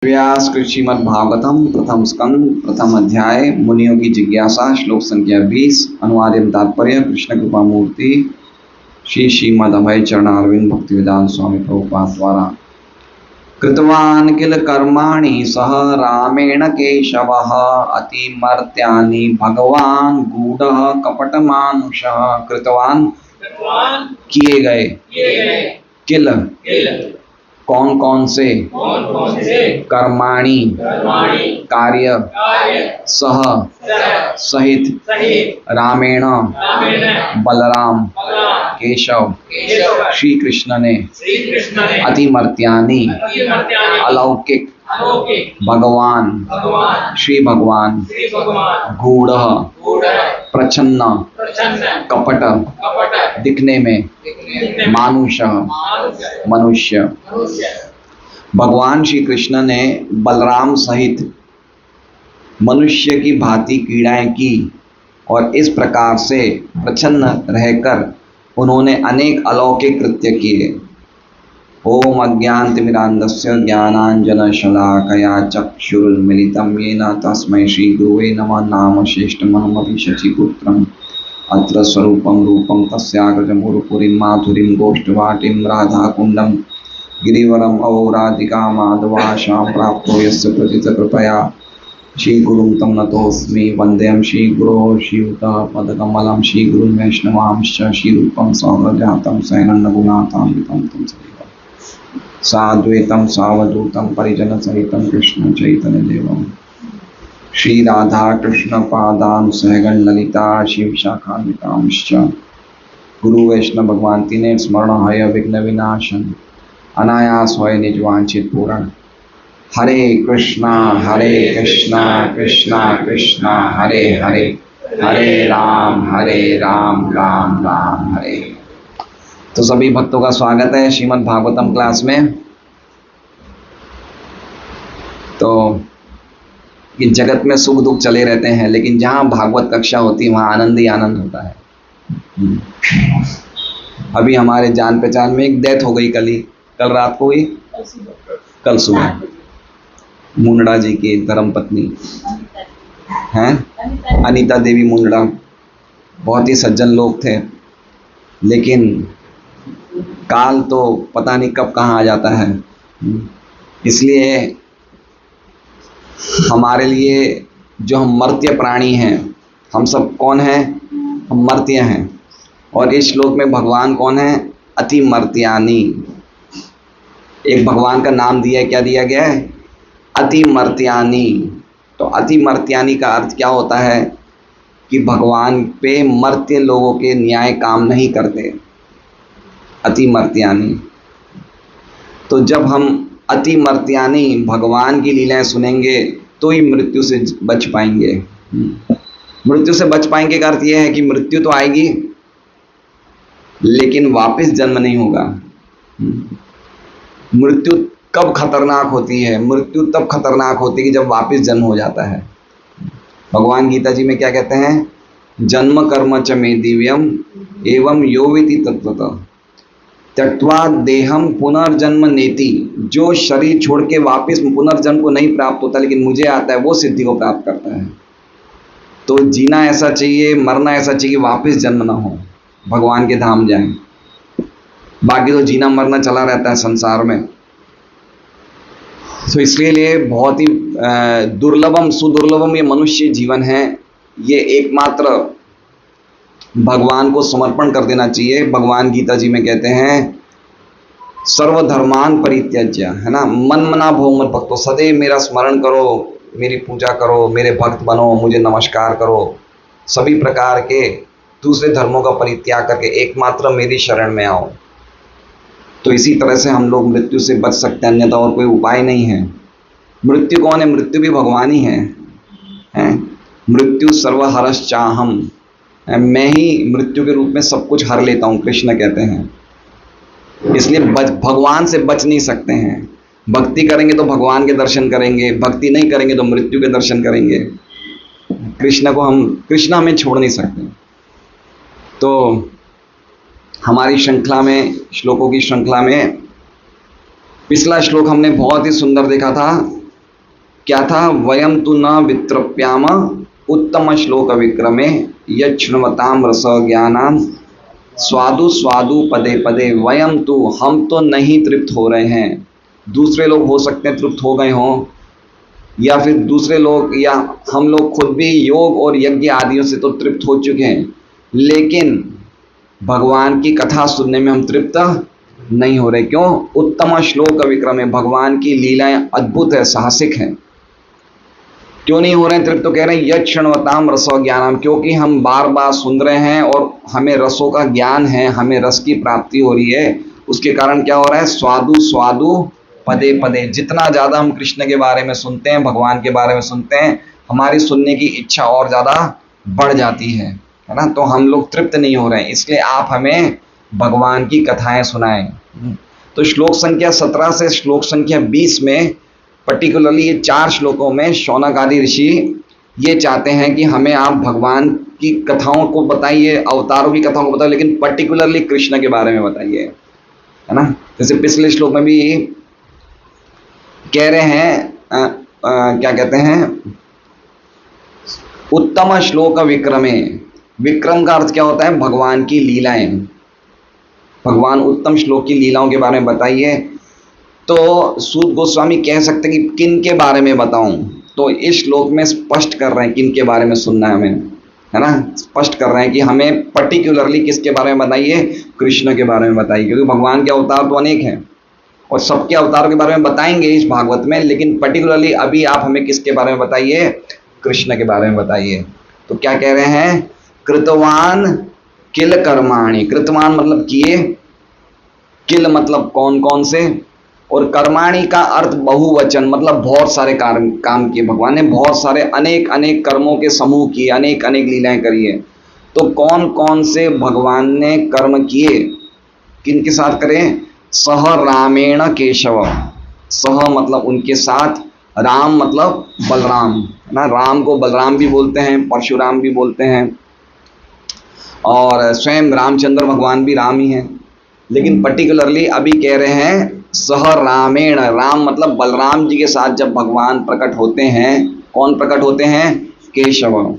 व्यास श्रीमद् भागवतम प्रथम स्कंद प्रथम अध्याय मुनियों की जिज्ञासा श्लोक संख्या 20 अनुवाद एवं तात्पर्य कृष्ण कृपा मूर्ति श्री श्रीमद् अभय चरणारविंद भक्तिवेदांत स्वामी प्रभुपाद द्वारा। कृतवान किल कर्माणि सह रामेण केशवः अतिमर्त्यानि भगवान गूढ़ः कपटमानुषः। कृतवान किए गए, किल कौन कौन से, कर्माणि कार्य, सह सहित, रामेण बलराम, केशव श्री कृष्ण ने, अतिमर्त्यानि अलौकिक भगवान श्री भगवान, गूढ़ प्रच्छन्न कपट दिखने में, मानुष मनुष्य। भगवान श्री कृष्ण ने बलराम सहित मनुष्य की भांति क्रीड़ाएं की और इस प्रकार से प्रसन्न रहकर उन्होंने अनेक अलौकिक कृत्य किए। ओम अज्ञानतिमिरान्धस्य ज्ञानाञ्जनशलाकया चक्षुरुन्मीलितं येन तस्मै श्रीगुरुवे नमः। नाम श्रेष्ठमहमपि शचीपुत्रम् अत्र स्वरूपं रूपं तस्याग्रजमुरुपुरीं माधुरीं गोष्ठवाटीं राधाकुण्डं गिरिवरम् अवराधिका माधवाशां प्राप्तो यस्य प्रथितकृपया श्रीगुरुं तं नतोऽस्मि। वन्देऽहं श्रीगुरोः श्रीयुतपदकमलं श्रीगुरुं वैष्णवांश्च श्रीरूपं सौभद्रातं सहनन्दगुणातान्वितं तं सदेव साद्वैतं सावधूतं परिजनसहितं कृष्ण चैतन्यदेवं श्री राधा कृष्ण पादान सहगण ललिता शिव शाखान्वितांश्च। गुरु वैष्णव भगवान तीने स्मरण हय विघ्न विनाशन अनायास होय निज वांछित पूरण। हरे कृष्णा कृष्णा कृष्णा हरे हरे, हरे राम राम राम हरे। तो सभी भक्तों का स्वागत है श्रीमद् भागवतम क्लास में। तो इस जगत में सुख दुख चले रहते हैं, लेकिन जहाँ भागवत कक्षा होती है वहाँ आनंद ही आनंद होता है। अभी हमारे जान पहचान में एक डेथ हो गई, कल रात को हुई, कल सुबह मुंडा जी की धर्म पत्नी हैं अनीता देवी मुंडा। बहुत ही सज्जन लोग थे, लेकिन काल तो पता नहीं कब कहाँ आ जाता है। इसलिए हमारे लिए जो हम मर्त्य प्राणी हैं, हम सब कौन हैं? हम मर्त्य हैं। और इस श्लोक में भगवान कौन है? अतिमर्त्यानि। एक भगवान का नाम दिया, क्या दिया गया है? अतिमर्त्यानि। तो अतिमर्त्यानि का अर्थ क्या होता है? कि भगवान पे मर्त्य लोगों के न्याय काम नहीं करते, अतिमर्त्यानि। तो जब हम अतिमर्त्यानि भगवान की लीलाएं सुनेंगे तो ही मृत्यु से बच पाएंगे। मृत्यु से बच पाएंगे का अर्थ यह है कि मृत्यु तो आएगी लेकिन वापस जन्म नहीं होगा। मृत्यु कब खतरनाक होती है? मृत्यु तब खतरनाक होती है कि जब वापस जन्म हो जाता है। भगवान गीता जी में क्या कहते हैं? जन्म कर्म च मे दिव्यम एवं यो वेति तत्वतः त्यक्त्वा देहम पुनर्जन्म नेति। जो शरीर छोड़ के वापस पुनर्जन्म को नहीं प्राप्त होता लेकिन मुझे आता है, वो सिद्धि को प्राप्त करता है। तो जीना ऐसा चाहिए, मरना ऐसा चाहिए कि वापस जन्म ना हो, भगवान के धाम जाएं। बाकी तो जीना मरना चला रहता है संसार में। तो इसलिए बहुत ही दुर्लभम सुदुर्लभम ये मनुष्य जीवन है। ये एकमात्र भगवान को समर्पण कर देना चाहिए। भगवान गीता जी में कहते हैं सर्वधर्मान परित्यज्य, है ना, मन मना भो मत भक्तो। सदैव मेरा स्मरण करो, मेरी पूजा करो, मेरे भक्त बनो, मुझे नमस्कार करो। सभी प्रकार के दूसरे धर्मों का परित्याग करके एकमात्र मेरी शरण में आओ। तो इसी तरह से हम लोग मृत्यु से बच सकते हैं, अन्यथा और कोई उपाय नहीं है। मृत्यु कौन है? मृत्यु भी भगवान ही है। मृत्यु सर्वहरश्चाहम, मैं ही मृत्यु के रूप में सब कुछ हर लेता हूँ, कृष्ण कहते हैं। इसलिए भगवान से बच नहीं सकते हैं। भक्ति करेंगे तो भगवान के दर्शन करेंगे, भक्ति नहीं करेंगे तो मृत्यु के दर्शन करेंगे। कृष्ण हमें छोड़ नहीं सकते। तो हमारी श्रृंखला में, श्लोकों की श्रृंखला में पिछला श्लोक हमने बहुत ही सुंदर देखा था क्या था, वयम तु न वित्रप्याम उत्तम श्लोक विक्रमे यृण्वताम रस ज्ञानाम स्वादु स्वादु पदे पदे। वयम तु, हम तो नहीं तृप्त हो रहे हैं। दूसरे लोग हो सकते हैं तृप्त हो गए हों, या फिर दूसरे लोग या हम लोग खुद भी योग और यज्ञ आदियों से तो तृप्त हो चुके हैं, लेकिन भगवान की कथा सुनने में हम तृप्त नहीं हो रहे। क्यों? उत्तम श्लोक विक्रम है, भगवान की लीलाएं अद्भुत है, साहसिक हैं। क्यों नहीं हो रहे हैं तृप्त? तो कह रहे हैं यक्षणवताम रसो ज्ञानम, क्योंकि हम बार बार सुन रहे हैं और हमें रसों का ज्ञान है, हमें रस की प्राप्ति हो रही है। उसके कारण क्या हो रहा है, स्वादु स्वादु पदे पदे। जितना ज़्यादा हम कृष्ण के बारे में सुनते हैं, भगवान के बारे में सुनते हैं, हमारी सुनने की इच्छा और ज़्यादा बढ़ जाती है ना। तो हम लोग तृप्त नहीं हो रहे हैं, इसलिए आप हमें भगवान की कथाएं सुनाएं। तो श्लोक संख्या 17 से श्लोक संख्या 20 में पर्टिकुलरली ये 4 श्लोकों में शौनक आदि ऋषि ये चाहते हैं कि हमें आप भगवान की कथाओं को बताइए, अवतारों की कथाओं को बताइए, लेकिन पर्टिकुलरली कृष्ण के बारे में बताइए, है ना। जैसे पिछले श्लोक में भी कह रहे हैं क्या कहते हैं, उत्तम श्लोक विक्रमे। विक्रम का अर्थ क्या होता है, भगवान की लीलाएं। भगवान उत्तम श्लोक की लीलाओं के बारे में बताइए। तो सूत गोस्वामी कह सकते हैं कि किन के बारे में बताऊं, तो इस श्लोक में स्पष्ट कर रहे हैं किन के बारे में सुनना है हमें, है ना। स्पष्ट कर रहे हैं कि हमें पर्टिकुलरली किसके बारे में बताइए, कृष्ण के बारे में बताइए, क्योंकि भगवान के अवतार तो अनेक हैं और सबके अवतारों के बारे में बताएंगे इस भागवत में, लेकिन पर्टिकुलरली अभी आप हमें किसके बारे में बताइए, कृष्ण के बारे में बताइए। तो क्या कह रहे हैं, कृतवान किल कर्माणि। कृतवान मतलब किए, किल मतलब कौन कौन से, और कर्माणि का अर्थ बहुवचन मतलब बहुत सारे काम किए। भगवान ने बहुत सारे अनेक अनेक कर्मों के समूह किए, अनेक अनेक लीलाएं करी है। तो कौन कौन से भगवान ने कर्म किए, किन के साथ करें, सह रामेण केशव। सह मतलब उनके साथ, राम मतलब बलराम, है ना। राम को बलराम भी बोलते हैं, परशुराम भी बोलते हैं, और स्वयं रामचंद्र भगवान भी राम ही हैं, लेकिन पर्टिकुलरली अभी कह रहे हैं सह रामेण। राम मतलब बलराम जी के साथ जब भगवान प्रकट होते हैं, कौन प्रकट होते हैं, केशव।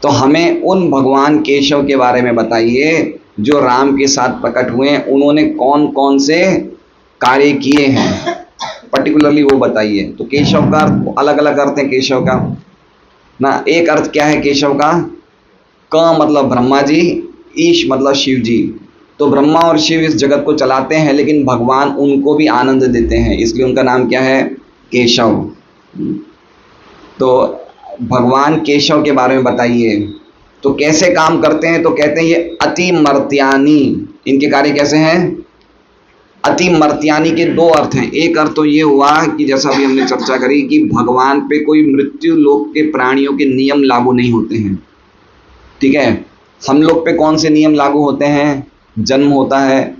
तो हमें उन भगवान केशव के बारे में बताइए जो राम के साथ प्रकट हुए हैं, उन्होंने कौन कौन से कार्य किए हैं, पर्टिकुलरली वो बताइए। तो केशव का अलग अलग अर्थ है केशव का ना। एक अर्थ क्या है केशव का, क मतलब ब्रह्मा जी, ईश मतलब शिव जी। तो ब्रह्मा और शिव इस जगत को चलाते हैं, लेकिन भगवान उनको भी आनंद देते हैं, इसलिए उनका नाम क्या है, केशव। तो भगवान केशव के बारे में बताइए। तो कैसे काम करते हैं, तो कहते हैं ये अति मर्त्यानी। इनके कार्य कैसे हैं, अति मर्त्यानी के 2 अर्थ हैं। एक अर्थ तो ये हुआ कि जैसा अभी हमने चर्चा करी कि भगवान पे कोई मृत्यु लोक के प्राणियों के नियम लागू नहीं होते हैं, ठीक है। हम लोग पे कौन से नियम लागू होते हैं, जन्म होता है,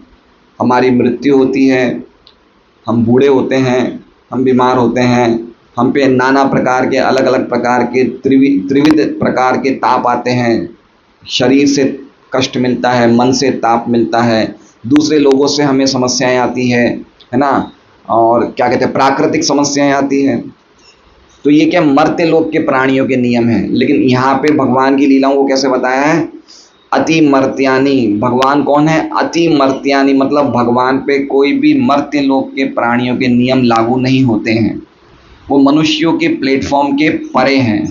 हमारी मृत्यु होती है, हम बूढ़े होते हैं, हम बीमार होते हैं, हम पे नाना प्रकार के अलग अलग प्रकार के त्रिविध प्रकार के ताप आते हैं। शरीर से कष्ट मिलता है, मन से ताप मिलता है, दूसरे लोगों से हमें समस्याएं आती है ना, और क्या कहते हैं प्राकृतिक समस्याएं आती हैं। तो ये क्या मर्त्य लोक के प्राणियों के नियम हैं, लेकिन यहाँ पे भगवान की लीलाओं को कैसे बताया है, अति मर्त्यानी। भगवान कौन है, अति मर्त्यानी मतलब भगवान पे कोई भी मर्त्य लोक के प्राणियों के नियम लागू नहीं होते हैं, वो मनुष्यों के प्लेटफॉर्म के परे हैं,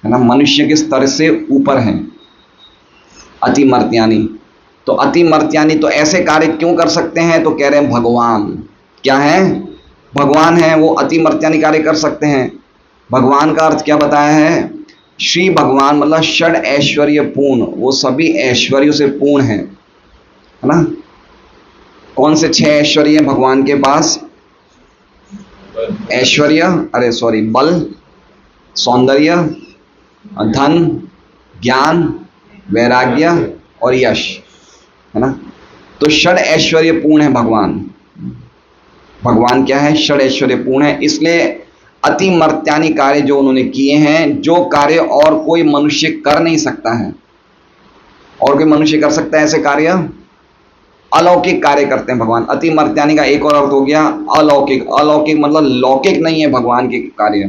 है ना, मनुष्य के स्तर से ऊपर हैं, अति मर्त्यानी। तो अति मर्त्यानी तो ऐसे कार्य क्यों कर सकते हैं, तो कह रहे हैं भगवान क्या है, भगवान है, वो अति मर्त्यानी कार्य कर सकते हैं। भगवान का अर्थ क्या बताया है, श्री भगवान मतलब षड ऐश्वर्य पूर्ण, वो सभी ऐश्वर्यों से पूर्ण है ना। कौन से 6 ऐश्वर्य हैं भगवान के पास, ऐश्वर्य, अरे सॉरी, बल, सौंदर्य, धन, ज्ञान, वैराग्य और यश, है ना। तो षड ऐश्वर्य पूर्ण है भगवान। भगवान क्या है, षड ऐश्वर्य पूर्ण है, इसलिए अति मर्त्यानी कार्य जो उन्होंने किए हैं, जो कार्य और कोई मनुष्य कर नहीं सकता है। और कोई मनुष्य कर सकता है ऐसे कार्य, अलौकिक कार्य करते हैं भगवान। अति मर्त्यानी का एक और अर्थ हो गया अलौकिक। अलौकिक मतलब लौकिक नहीं है भगवान के कार्य।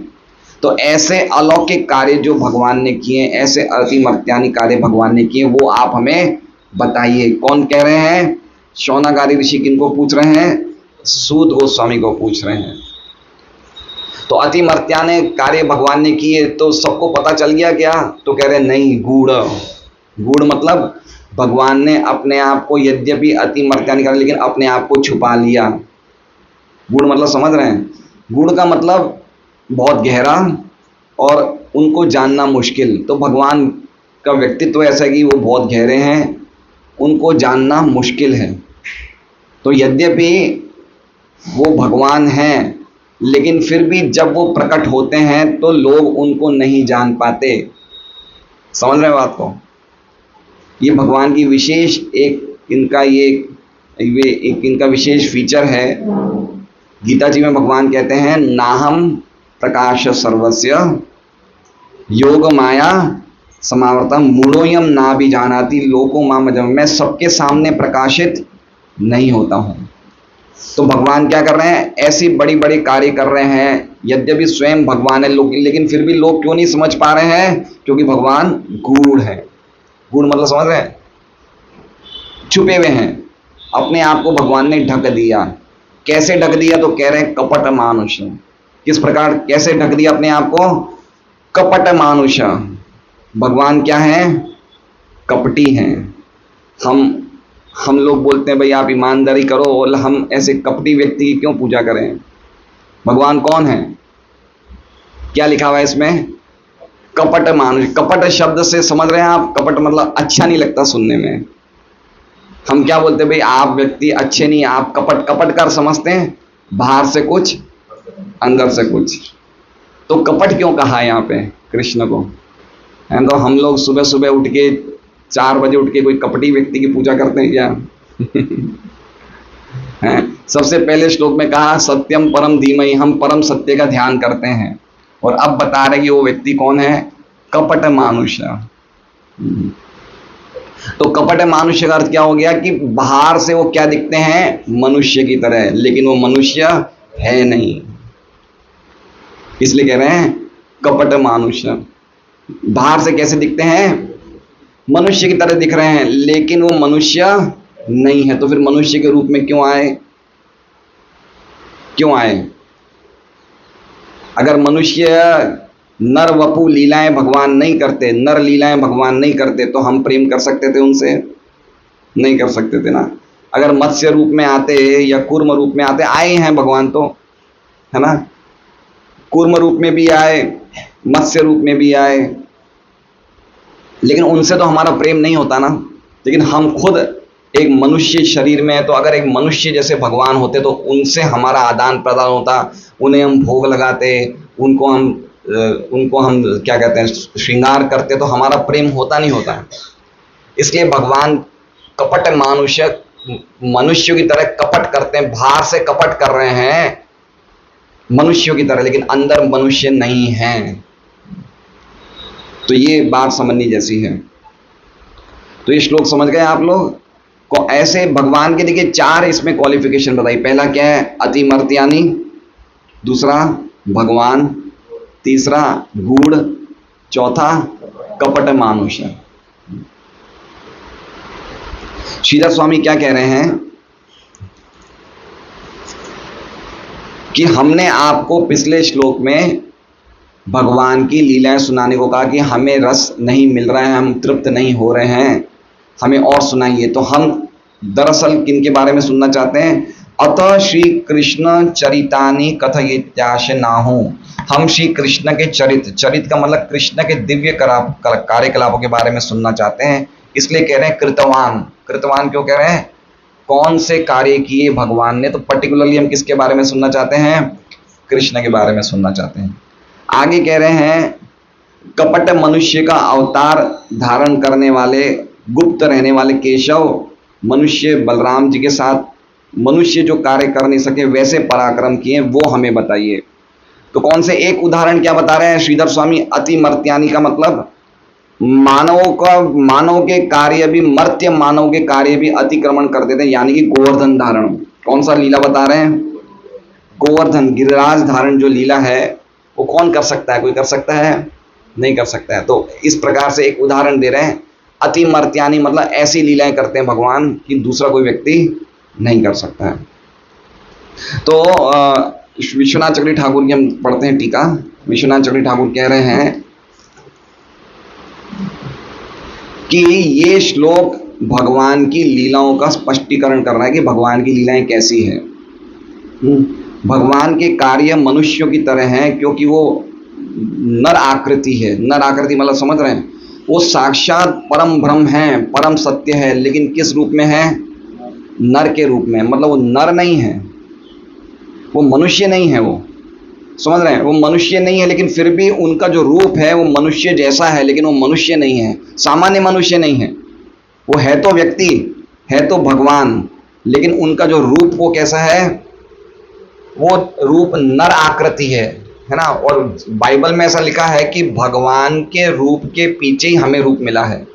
तो ऐसे अलौकिक कार्य जो भगवान ने किए, ऐसे अति मर्त्यानी कार्य भगवान ने किए, वो आप हमें बताइए। कौन कह रहे हैं? शौनकादि ऋषि किनको पूछ रहे हैं? सूत गोस्वामी को पूछ रहे हैं। तो अति मर्त्याने कार्य भगवान ने किए तो सबको पता चल गया क्या? तो कह रहे नहीं, गूढ़। गूढ़ मतलब भगवान ने अपने आप को, यद्यपि अति मर्त्याने कार्य, लेकिन अपने आप को छुपा लिया। गूढ़ मतलब समझ रहे हैं? गूढ़ का मतलब बहुत गहरा और उनको जानना मुश्किल। तो भगवान का व्यक्तित्व ऐसा है कि वो बहुत गहरे हैं, उनको जानना मुश्किल है। तो यद्यपि वो भगवान हैं, लेकिन फिर भी जब वो प्रकट होते हैं तो लोग उनको नहीं जान पाते। समझ रहे हो बात को? ये भगवान की विशेष एक इनका एक इनका विशेष फीचर है। गीता जी में भगवान कहते हैं नाहम प्रकाश सर्वस्य योग माया समावर्तम मूढ़ोयम ना भी जानाति लोको मामजम। मैं सबके सामने प्रकाशित नहीं होता हूँ। तो भगवान क्या कर रहे हैं? ऐसी बड़ी बड़ी कार्य कर रहे हैं, यद्यपि स्वयं भगवान है लोग, लेकिन फिर भी लोग क्यों नहीं समझ पा रहे हैं? क्योंकि भगवान गूढ़ है। गूढ़ मतलब समझ रहे हैं? छुपे हुए हैं। अपने आप को भगवान ने ढक दिया। कैसे ढक दिया? तो कह रहे हैं कपट मानुष। किस प्रकार, कैसे ढक दिया अपने आप को? कपट मानुष। भगवान क्या है? कपटी हैं। हम लोग बोलते हैं भाई आप ईमानदारी करो, और हम ऐसे कपटी व्यक्ति की क्यों पूजा करें? भगवान कौन है? क्या लिखा हुआ है इसमें? कपट मानुष। कपट शब्द से समझ रहे हैं आप? कपट मतलब अच्छा नहीं लगता सुनने में। हम क्या बोलते हैं भाई आप व्यक्ति अच्छे नहीं, आप कपट। कपट कर समझते हैं बाहर से कुछ अंदर से कुछ। तो कपट क्यों कहा है यहाँ पे कृष्ण को? है तो हम लोग सुबह सुबह उठ के 4 बजे उठ के कोई कपटी व्यक्ति की पूजा करते हैं क्या? हैं? सबसे पहले श्लोक में कहा सत्यम परम धीमहि, हम परम सत्य का ध्यान करते हैं। और अब बता रहे कि वो व्यक्ति कौन है? कपट मानुष। तो कपट मानुष्य का अर्थ क्या हो गया? कि बाहर से वो क्या दिखते हैं? मनुष्य की तरह, लेकिन वो मनुष्य है नहीं। इसलिए कह रहे हैं कपट मानुष्य। बाहर से कैसे दिखते हैं? मनुष्य की तरह दिख रहे हैं, लेकिन वो मनुष्य नहीं है। तो फिर मनुष्य के रूप में क्यों आए? क्यों आए? अगर मनुष्य नर वपु लीलाएं भगवान नहीं करते, नर लीलाएं भगवान नहीं करते, तो हम प्रेम कर सकते थे उनसे? नहीं कर सकते थे ना। अगर मत्स्य रूप में आते या कूर्म रूप में आते, आए हैं भगवान तो, है ना? कूर्म रूप में भी आए, मत्स्य रूप में भी आए, लेकिन उनसे तो हमारा प्रेम नहीं होता ना। लेकिन हम खुद एक मनुष्य शरीर में है, तो अगर एक मनुष्य जैसे भगवान होते तो उनसे हमारा आदान प्रदान होता, उन्हें हम भोग लगाते, उनको हम क्या कहते हैं श्रृंगार करते, तो हमारा प्रेम होता नहीं होता। इसलिए भगवान कपट मनुष्यों की तरह कपट करते हैं। बाहर से कपट कर रहे हैं मनुष्यों की तरह, लेकिन अंदर मनुष्य नहीं है। तो ये बात समझनी जैसी है। तो ये श्लोक समझ गए आप लोग को? ऐसे भगवान के देखिए 4 इसमें क्वालिफिकेशन बताई। पहला क्या है? अति मर्त्यानी। दूसरा भगवान। तीसरा गूढ़। चौथा कपट मानुष। श्रीधर स्वामी क्या कह रहे हैं कि हमने आपको पिछले श्लोक में भगवान की लीलाएं सुनाने को कहा कि हमें रस नहीं मिल रहा है, हम तृप्त नहीं हो रहे हैं, हमें और सुनाइए। तो हम दरअसल किन के बारे में सुनना चाहते हैं? अतः श्री कृष्ण चरितानि कथयित्याश नाहु। हम श्री कृष्ण के चरित का मतलब कृष्ण के दिव्य कार्यकलापों के बारे में सुनना चाहते हैं। इसलिए कह रहे हैं कृतवान। कृतवान क्यों कह रहे हैं? कौन से कार्य किए भगवान ने? तो पर्टिकुलरली हम किसके बारे में सुनना चाहते हैं? कृष्ण के बारे में सुनना चाहते हैं। आगे कह रहे हैं कपट मनुष्य का अवतार धारण करने वाले, गुप्त रहने वाले केशव मनुष्य बलराम जी के साथ मनुष्य जो कार्य कर नहीं सके वैसे पराक्रम किए, वो हमें बताइए। तो कौन से एक उदाहरण क्या बता रहे हैं श्रीधर स्वामी? अति मर्त्यानी का मतलब मानव के कार्य भी, मर्त्य मानव के कार्य भी अतिक्रमण कर देते हैं, यानी कि गोवर्धन धारण। कौन सा लीला बता रहे हैं? गोवर्धन, गिरिराज धारण जो लीला है वो कौन कर सकता है? कोई कर सकता है? नहीं कर सकता है। तो इस प्रकार से एक उदाहरण दे रहे हैं, अति मर्त्यानी, मतलब ऐसी लीलाएं करते हैं भगवान कि दूसरा कोई व्यक्ति नहीं कर सकता है। तो विश्वनाथ चक्रवर्ती ठाकुर की हम पढ़ते हैं टीका। विश्वनाथ चक्रवर्ती ठाकुर कह रहे हैं कि ये श्लोक भगवान की लीलाओं का स्पष्टीकरण कर रहा है कि भगवान की लीलाएं कैसी है। भगवान के कार्य मनुष्यों की तरह हैं, क्योंकि वो नर आकृति है। नर आकृति मतलब समझ रहे हैं, वो साक्षात परम ब्रह्म है, परम सत्य है, लेकिन किस रूप में है? नर के रूप में। मतलब वो नर नहीं है, वो मनुष्य नहीं है, वो समझ रहे हैं, वो मनुष्य नहीं है, लेकिन फिर भी उनका जो रूप है वो मनुष्य जैसा है, लेकिन वो मनुष्य नहीं है, सामान्य मनुष्य नहीं है। वो है तो व्यक्ति, है तो भगवान, लेकिन उनका जो रूप वो कैसा है? वो रूप नर आकृति है ना। और बाइबल में ऐसा लिखा है कि भगवान के रूप के पीछे ही हमें रूप मिला है।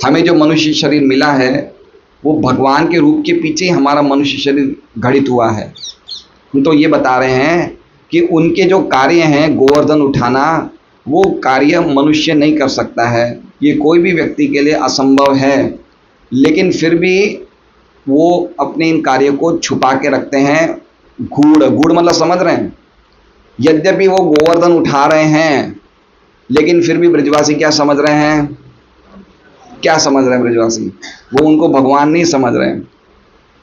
हमें जो मनुष्य शरीर मिला है वो भगवान के रूप के पीछे ही हमारा मनुष्य शरीर घड़ित हुआ है। तो ये बता रहे हैं कि उनके जो कार्य हैं, गोवर्धन उठाना, वो कार्य मनुष्य नहीं कर सकता है, ये कोई भी व्यक्ति के लिए असंभव है, लेकिन फिर भी वो अपने इन कार्यों को छुपा के रखते हैं। गूढ़, गूढ़ मतलब समझ रहे हैं, यद्यपि वो गोवर्धन उठा रहे हैं, लेकिन फिर भी ब्रजवासी क्या समझ रहे हैं? क्या समझ रहे हैं ब्रजवासी? वो उनको भगवान नहीं समझ रहे हैं।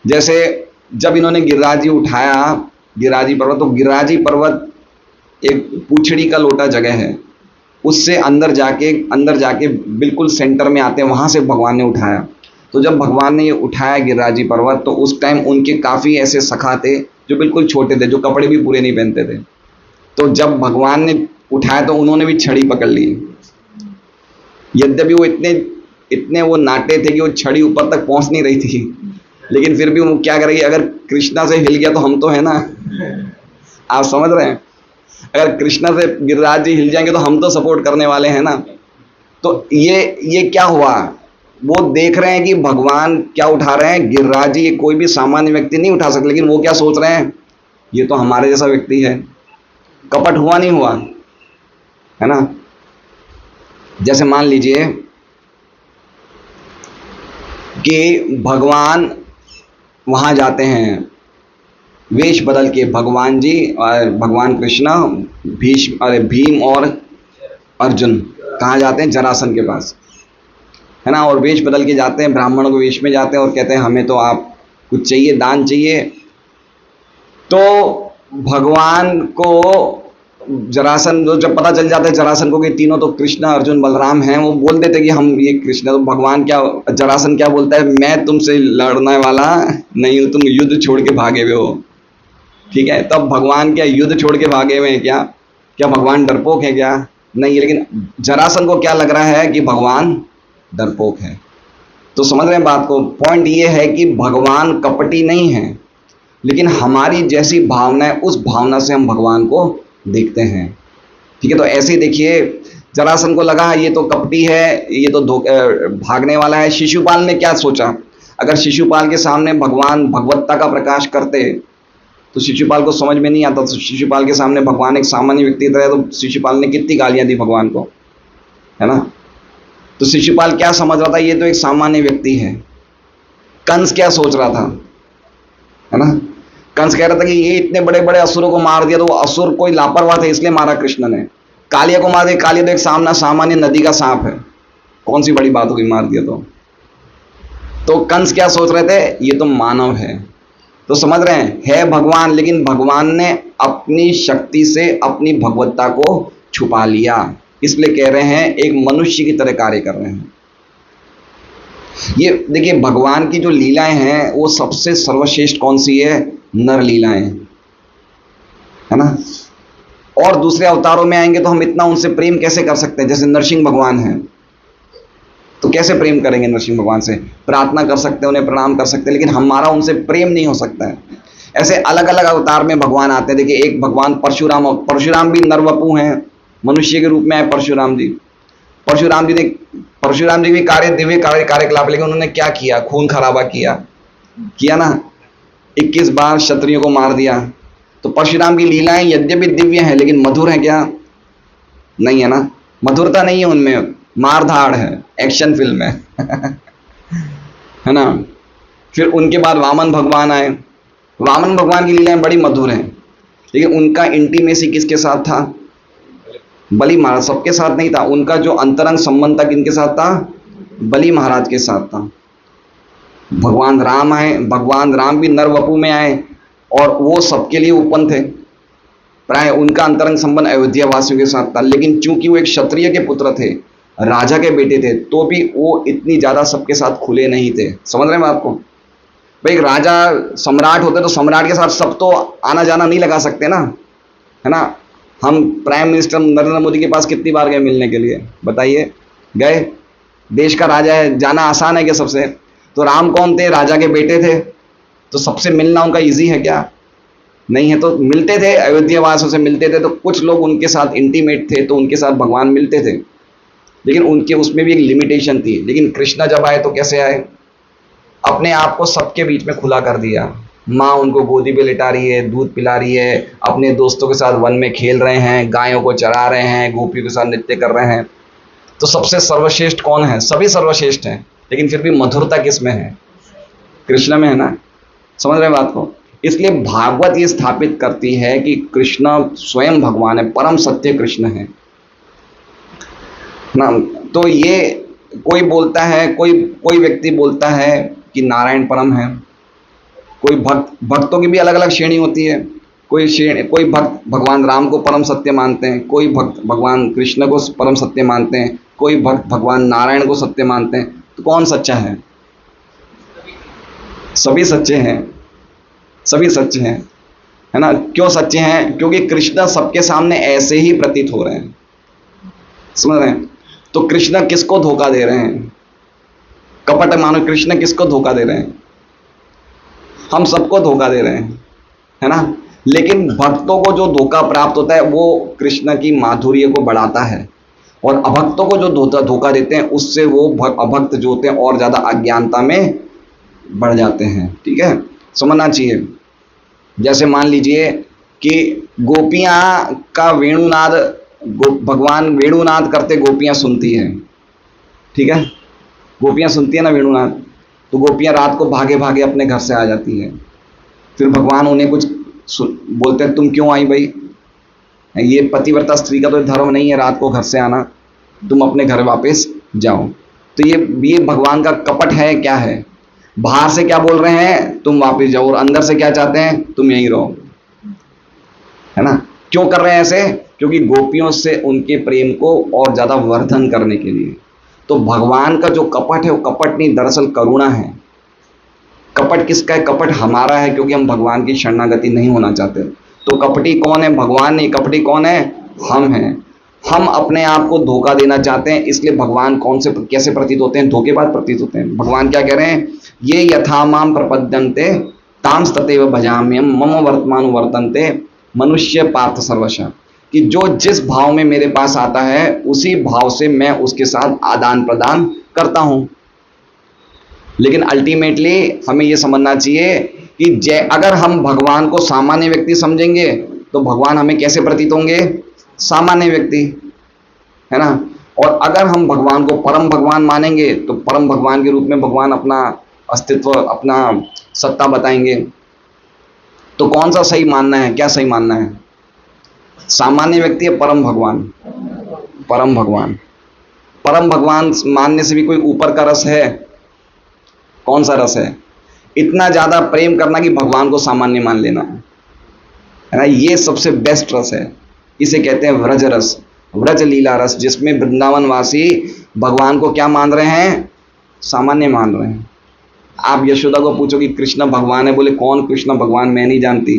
जैसे जब इन्होंने गिरिराजी उठाया, गिरिराजी पर्वत, तो गिरिराजी पर्वत एक पूछड़ी का लोटा जगह है, उससे अंदर जाके बिल्कुल सेंटर में आते हैं, वहां से भगवान ने उठाया। तो जब भगवान ने ये उठाया गिरिराजी पर्वत, तो उस टाइम उनके काफी ऐसे सखा थे जो बिल्कुल छोटे थे, जो कपड़े भी पूरे नहीं पहनते थे। तो जब भगवान ने उठाया तो उन्होंने भी छड़ी पकड़ ली। यद्यपि वो इतने वो नाटे थे कि वो छड़ी ऊपर तक पहुंच नहीं रही थी, लेकिन फिर भी वो क्या करेगी? अगर कृष्णा से हिल गया तो हम तो है ना, आप समझ रहे हैं, अगर कृष्णा से गिरिराज जी हिल जाएंगे तो हम तो सपोर्ट करने वाले हैं ना। तो ये क्या हुआ? वो देख रहे हैं कि भगवान क्या उठा रहे हैं, गिरिराज जी। ये कोई भी सामान्य व्यक्ति नहीं उठा सकता, लेकिन वो क्या सोच रहे हैं? ये तो हमारे जैसा व्यक्ति है। कपट हुआ नहीं हुआ, है ना। जैसे मान लीजिए कि भगवान वहां जाते हैं वेश बदल के, भगवान जी और भगवान कृष्णा, भीम और अर्जुन कहाँ जाते हैं? जरासन के पास, है ना। और वेश बदल के जाते हैं, ब्राह्मणों के वेश में जाते हैं और कहते हैं हमें तो आप कुछ चाहिए, दान चाहिए। तो भगवान को जरासन, जब पता चल जाता है जरासन को कि तीनों तो कृष्णा, अर्जुन, बलराम हैं, वो बोल देते कि हम ये कृष्णा। तो भगवान क्या, जरासन क्या बोलता है? मैं तुमसे लड़ने वाला नहीं हूं, तुम युद्ध छोड़ के भागे हुए हो। ठीक है, तब भगवान क्या युद्ध छोड़ के भागे हुए हैं क्या? क्या भगवान डरपोक है क्या? नहीं। लेकिन जरासन को क्या लग रहा है कि भगवान डरपोक है। तो समझ रहे हैं बात को? पॉइंट ये है कि भगवान कपटी नहीं है, लेकिन हमारी जैसी भावना है, उस भावना से हम भगवान को देखते हैं। ठीक है, तो ऐसे ही देखिए, जरासन को लगा ये तो कपटी है, ये तो भागने वाला है। शिशुपाल ने क्या सोचा? अगर शिशुपाल के सामने भगवान भगवत्ता का प्रकाश करते तो शिशुपाल को समझ में नहीं आता। तो शिशुपाल के सामने भगवान एक सामान्य व्यक्ति था, तो शिशुपाल ने कितनी गालियां दी भगवान को, है ना। तो शिशुपाल क्या समझ रहा था? ये तो एक सामान्य व्यक्ति है। कंस क्या सोच रहा था, है ना। कंस कह रहा था कि ये इतने बड़े बड़े असुरों को मार दिया, तो वो असुर कोई लापरवाह थे इसलिए मारा कृष्ण ने। कालिया को मार दिया, कालिया तो एक सामान्य नदी का सांप है, कौन सी बड़ी बात होगी मार दिया तो कंस क्या सोच रहे थे? ये तो मानव है। तो समझ रहे हैं, है भगवान, लेकिन भगवान ने अपनी शक्ति से अपनी भगवत्ता को छुपा लिया, इसलिए कह रहे हैं एक मनुष्य की तरह कार्य कर रहे हैं। ये देखिए, भगवान की जो लीलाएं हैं वो सबसे सर्वश्रेष्ठ कौन सी है? नर लीलाएं, है ना। और दूसरे अवतारों में आएंगे तो हम इतना उनसे प्रेम कैसे कर सकते हैं? जैसे नरसिंह भगवान हैं, तो कैसे प्रेम करेंगे नरसिंह भगवान से? प्रार्थना कर सकते हैं, उन्हें प्रणाम कर सकते हैं, लेकिन हमारा उनसे प्रेम नहीं हो सकता है। ऐसे अलग अलग अवतार में भगवान आते हैं। देखिए, एक भगवान परशुराम भी नरवपु हैं, मनुष्य के रूप में आए परशुराम जी। परशुराम जी ने, परशुराम जी भी कार्य दिव्य कार्यकलाप, लेकिन उन्होंने क्या किया? खून खराबा किया, किया ना, 21 बार क्षत्रियों को मार दिया। तो परशुराम की लीलाएं यद्यपि दिव्य हैं, लेकिन मधुर है क्या? नहीं है ना, मधुरता नहीं है उनमें, मारधाड़ है, एक्शन फिल्म है है ना। फिर उनके बाद वामन भगवान आए। वामन भगवान की लीलाएं बड़ी मधुर हैं, लेकिन उनका इंटीमेसी किसके साथ था? बलि महाराज। सबके साथ नहीं था, उनका जो अंतरंग संबंध था किनके साथ था? बलि महाराज के साथ था। भगवान राम आए, भगवान राम भी नरवपु में आए और वो सबके लिए उपन थे। प्राय उनका अंतरंग संबंध अयोध्या वासियों के साथ था, लेकिन चूंकि वो एक क्षत्रिय के पुत्र थे, राजा के बेटे थे, तो भी वो इतनी ज्यादा सबके साथ खुले नहीं थे। समझ रहे हैं आपको? भाई एक राजा सम्राट होते तो सम्राट के साथ सब तो आना जाना नहीं लगा सकते ना, है ना। हम प्राइम मिनिस्टर नरेंद्र मोदी के पास कितनी बार गए मिलने के लिए? बताइए, गए? देश का राजा है, जाना आसान है क्या सबसे? तो राम कौन थे? राजा के बेटे थे, तो सबसे मिलना उनका इजी है क्या? नहीं है। तो मिलते थे, अयोध्या वासियों से मिलते थे, तो कुछ लोग उनके साथ इंटीमेट थे, तो उनके साथ भगवान मिलते थे, लेकिन उनके उसमें भी एक लिमिटेशन थी। लेकिन कृष्णा जब आए तो कैसे आए? अपने आप को सबके बीच में खुला कर दिया। माँ उनको गोदी पे लिटा रही है, दूध पिला रही है, अपने दोस्तों के साथ वन में खेल रहे हैं, गायों को चरा रहे हैं, गोपियों के साथ नृत्य कर रहे हैं। तो सबसे सर्वश्रेष्ठ कौन है? सभी सर्वश्रेष्ठ हैं, लेकिन फिर भी मधुरता किस में है? कृष्ण में है ना। समझ रहे हैं बात को? इसलिए भागवत ये स्थापित करती है कि कृष्ण स्वयं भगवान है, परम सत्य कृष्ण है ना। तो ये कोई बोलता है, कोई कोई व्यक्ति बोलता है कि नारायण परम है। कोई भक्तों की भी अलग अलग श्रेणी होती है। कोई भक्त भगवान राम को परम सत्य मानते हैं, कोई भक्त भगवान कृष्ण को परम सत्य मानते हैं, कोई भक्त भगवान नारायण को सत्य मानते हैं। तो कौन सच्चा है? सभी सच्चे हैं, सभी सच्चे हैं, है ना। क्यों सच्चे हैं? क्योंकि कृष्ण सबके सामने ऐसे ही प्रतीत हो रहे हैं। समझ रहे हैं? तो कृष्ण किसको धोखा दे रहे हैं? कपट मानो कृष्ण किसको धोखा दे रहे हैं? हम सबको धोखा दे रहे हैं, है ना। लेकिन भक्तों को जो धोखा प्राप्त होता है वो कृष्ण की माधुर्य को बढ़ाता है, और अभक्तों को जो धोखा देते हैं उससे वो अभक्त जो होते हैं और ज्यादा अज्ञानता में बढ़ जाते हैं। ठीक है, समझना चाहिए। जैसे मान लीजिए कि गोपियां का वेणुनाद, भगवान वेणुनाद करते गोपियां सुनती हैं, ठीक है, गोपियां सुनती है ना वेणुनाद, तो गोपियां रात को भागे भागे अपने घर से आ जाती हैं। फिर भगवान उन्हें कुछ बोलते हैं, तुम क्यों आई भाई? ये पतिव्रता स्त्री का तो धर्म नहीं है रात को घर से आना, तुम अपने घर वापस जाओ। तो ये भगवान का कपट है। क्या है? बाहर से क्या बोल रहे हैं? तुम वापस जाओ, और अंदर से क्या चाहते हैं? तुम यहीं रहो, है ना। क्यों कर रहे हैं ऐसे? क्योंकि गोपियों से उनके प्रेम को और ज्यादा वर्धन करने के लिए। तो भगवान का जो कपट है वो कपट नहीं, दरअसल करुणा है। कपट किसका है? कपट हमारा है, क्योंकि हम भगवान की शरणागति नहीं होना चाहते। तो कपटी कौन है? भगवान नहीं, कपटी कौन है? हम हैं। हम अपने आप को धोखा देना चाहते हैं, इसलिए भगवान कौन से कैसे प्रतीत होते हैं? धोखेबाज प्रतीत होते हैं। भगवान क्या कह रहे हैं? ये यथा माम प्रपद्यन्ते तांस तथैव भजाम्यहम् मम वर्तमान वर्तन्ते मनुष्य पार्थ सर्वशः। कि जो जिस भाव में मेरे पास आता है उसी भाव से मैं उसके साथ आदान प्रदान करता हूं। लेकिन अल्टीमेटली हमें यह समझना चाहिए कि अगर हम भगवान को सामान्य व्यक्ति समझेंगे तो भगवान हमें कैसे प्रतीत होंगे? सामान्य व्यक्ति, है ना। और अगर हम भगवान को परम भगवान मानेंगे तो परम भगवान के रूप में भगवान अपना अस्तित्व, अपना सत्ता बताएंगे। तो कौन सा सही मानना है? क्या सही मानना है? सामान्य व्यक्ति या परम भगवान? परम भगवान। परम भगवान मानने से भी कोई ऊपर का रस है? कौन सा रस है? इतना ज्यादा प्रेम करना कि भगवान को सामान्य मान लेना, है ना। ये सबसे बेस्ट रस है। इसे कहते हैं व्रज रस, व्रज लीला रस, जिसमें वृंदावन वासी भगवान को क्या मान रहे हैं? सामान्य मान रहे हैं। आप यशोदा को पूछो कि कृष्ण भगवान है, बोले कौन कृष्ण भगवान? मैं नहीं जानती।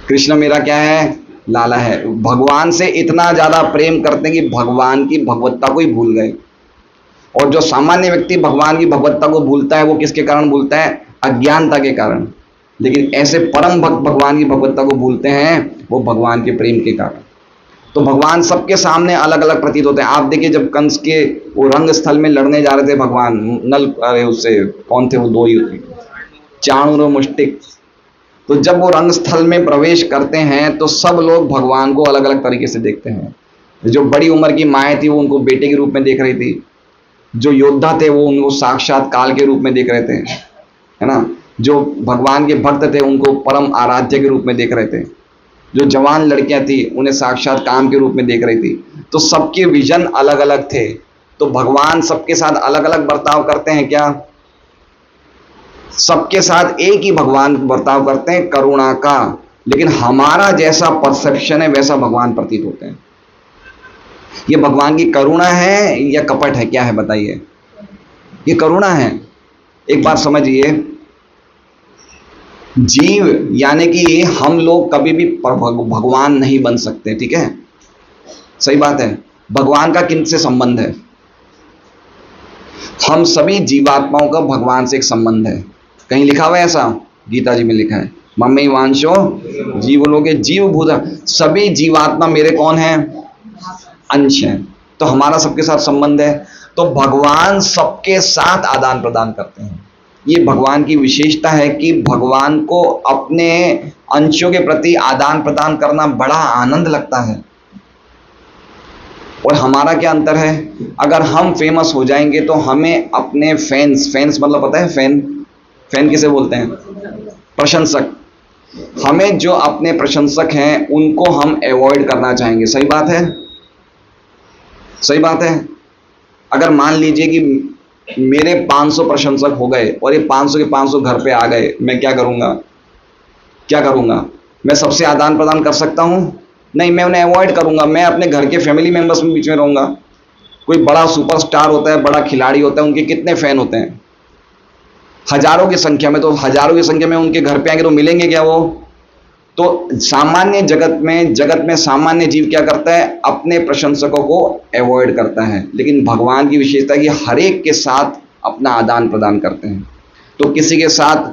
कृष्ण मेरा क्या है? लाला है। भगवान से इतना ज्यादा प्रेम करते हैं कि भगवान की भगवत्ता को ही भूल गए। और जो सामान्य व्यक्ति भगवान की भगवत्ता को भूलता है वो किसके कारण भूलता है? अज्ञानता के कारण। लेकिन ऐसे परम भक्त भगवान की भगवत्ता को भूलते हैं वो भगवान के प्रेम के कारण। तो भगवान सबके सामने अलग अलग प्रतीत होते हैं। आप देखिए जब कंस के वो रंग स्थल में लड़ने जा रहे थे भगवान, नल अरे उससे कौन थे वो दो चाणूर और मुष्टिक, तो जब वो रंग स्थल में प्रवेश करते हैं तो सब लोग भगवान को अलग अलग तरीके से देखते हैं। जो बड़ी उम्र की माएँ थी वो उनको बेटे के रूप में देख रही थी, जो योद्धा थे वो उनको साक्षात काल के रूप में देख रहे थे, है ना, जो भगवान के भक्त थे उनको परम आराध्य के रूप में देख रहे थे, जो जवान लड़कियां थी उन्हें साक्षात काम के रूप में देख रही थी। तो सबके विजन अलग अलग थे। तो भगवान सबके साथ अलग अलग बर्ताव करते हैं क्या? सबके साथ एक ही भगवान बर्ताव करते हैं, करुणा का। लेकिन हमारा जैसा परसेप्शन है वैसा भगवान प्रतीत होते हैं। ये भगवान की करुणा है या कपट है? क्या है बताइए? ये करुणा है। एक बात समझिए, जीव यानी कि हम लोग कभी भी भगवान नहीं बन सकते, ठीक है? सही बात है। भगवान का किन से संबंध है? हम सभी जीवात्माओं का भगवान से एक संबंध है। कहीं लिखा हुआ है ऐसा? गीता जी में लिखा है, मम्मी वांशो जीव लोगे जीव भूत, सभी जीवात्मा मेरे कौन है? अंश हैं। तो हमारा सबके साथ संबंध है। तो भगवान सबके साथ आदान प्रदान करते हैं। ये भगवान की विशेषता है कि भगवान को अपने अंशों के प्रति आदान प्रदान करना बड़ा आनंद लगता है। और हमारा क्या अंतर है? अगर हम फेमस हो जाएंगे तो हमें अपने फैंस मतलब पता है फैन किसे बोलते हैं? प्रशंसक। हमें जो अपने प्रशंसक हैं उनको हम अवॉइड करना चाहेंगे। सही बात है? सही बात है। अगर मान लीजिए कि मेरे 500 प्रशंसक हो गए और ये 500 के 500 घर पे आ गए, मैं क्या करूंगा? क्या करूंगा? मैं सबसे आदान प्रदान कर सकता हूं? नहीं, मैं उन्हें अवॉइड करूंगा। मैं अपने घर के फैमिली मेंबर्स में बीच में रहूंगा। कोई बड़ा सुपरस्टार होता है, बड़ा खिलाड़ी होता है, उनके कितने फैन होते हैं? हजारों की संख्या में। तो हजारों की संख्या में उनके घर पे आएंगे तो मिलेंगे क्या वो? तो सामान्य जगत में सामान्य जीव क्या करता है? अपने प्रशंसकों को अवॉइड करता है। लेकिन भगवान की विशेषता कि हर एक के साथ अपना आदान प्रदान करते हैं। तो किसी के साथ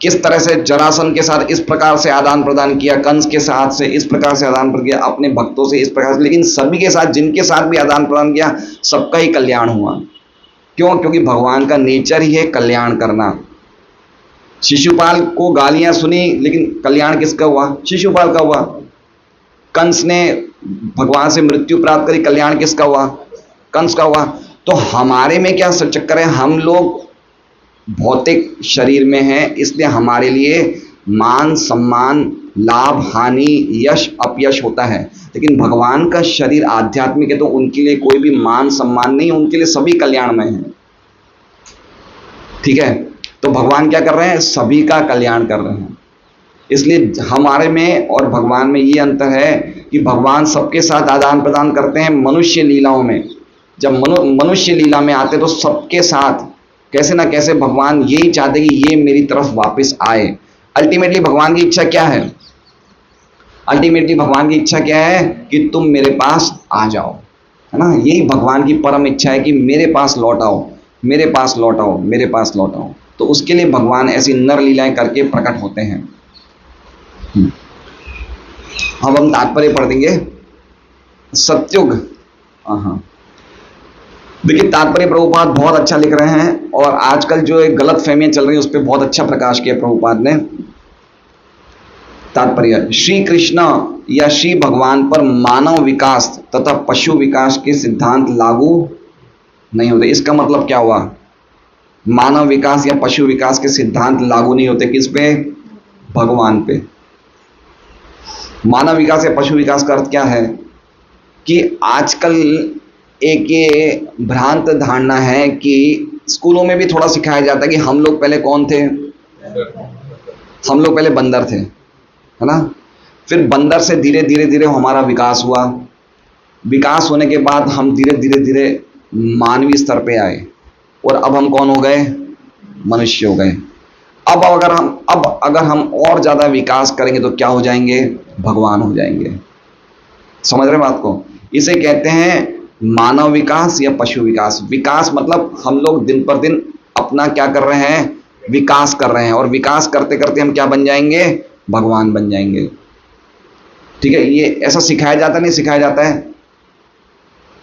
किस तरह से जरासन के साथ इस प्रकार से आदान प्रदान किया, कंस के साथ से इस प्रकार से आदान प्रदान किया, अपने भक्तों से इस प्रकार से, लेकिन सभी के साथ जिनके साथ भी आदान प्रदान किया सबका ही कल्याण हुआ। क्यों? क्योंकि भगवान का नेचर ही है कल्याण करना। शिशुपाल को गालियां सुनी लेकिन कल्याण किसका हुआ? शिशुपाल का हुआ। कंस ने भगवान से मृत्यु प्राप्त करी, कल्याण किसका हुआ? कंस का हुआ। तो हमारे में क्या चक्कर है? हम लोग भौतिक शरीर में हैं, इसलिए हमारे लिए मान सम्मान लाभ हानि यश अपयश होता है। लेकिन भगवान का शरीर आध्यात्मिक है तो उनके लिए कोई भी मान सम्मान नहीं, उनके लिए सभी कल्याणमय है। ठीक है? तो भगवान क्या कर रहे हैं? सभी का कल्याण कर रहे हैं। इसलिए हमारे में और भगवान में ये अंतर है कि भगवान सबके साथ आदान प्रदान करते हैं। मनुष्य लीलाओं में जब मनुष्य लीला में आते तो सबके साथ कैसे ना कैसे भगवान यही चाहते कि ये मेरी तरफ वापस आए। अल्टीमेटली भगवान की इच्छा क्या है? अल्टीमेटली भगवान की इच्छा क्या है? कि तुम मेरे पास आ जाओ, है ना? यही भगवान की परम इच्छा है कि मेरे पास लौट आओ, मेरे पास लौट आओ, मेरे पास लौट आओ। तो उसके लिए भगवान ऐसी नर लीलाएं करके प्रकट होते हैं। अब हम तात्पर्य पढ़ देंगे। सत्युग, हाँ देखिए तात्पर्य प्रभुपाद बहुत अच्छा लिख रहे हैं और आजकल जो एक गलत फहमियां चल रही है उस पर बहुत अच्छा प्रकाश किया प्रभुपाद ने। तात्पर्य, श्री कृष्ण या श्री भगवान पर मानव विकास तथा पशु विकास के सिद्धांत लागू नहीं होते। इसका मतलब क्या हुआ? मानव विकास या पशु विकास के सिद्धांत लागू नहीं होते। किस पे? भगवान पे। मानव विकास या पशु विकास का अर्थ क्या है? कि आजकल एक ये भ्रांत धारणा है कि स्कूलों में भी थोड़ा सिखाया जाता है कि हम लोग पहले कौन थे? हम लोग पहले बंदर थे, है ना? फिर बंदर से धीरे धीरे धीरे हमारा विकास हुआ। विकास होने के बाद हम धीरे धीरे धीरे मानवीय स्तर पे आए और अब हम कौन हो गए? मनुष्य हो गए। अब अगर हम और ज्यादा विकास करेंगे तो क्या हो जाएंगे? भगवान हो जाएंगे। समझ रहे बात को? इसे कहते हैं मानव विकास या पशु विकास। विकास मतलब हम लोग दिन पर दिन अपना क्या कर रहे हैं? विकास कर रहे हैं। और विकास करते करते हम क्या बन जाएंगे? भगवान बन जाएंगे। ठीक ठीक है, ये ऐसा सिखाया जाता नहीं सिखाया जाता है?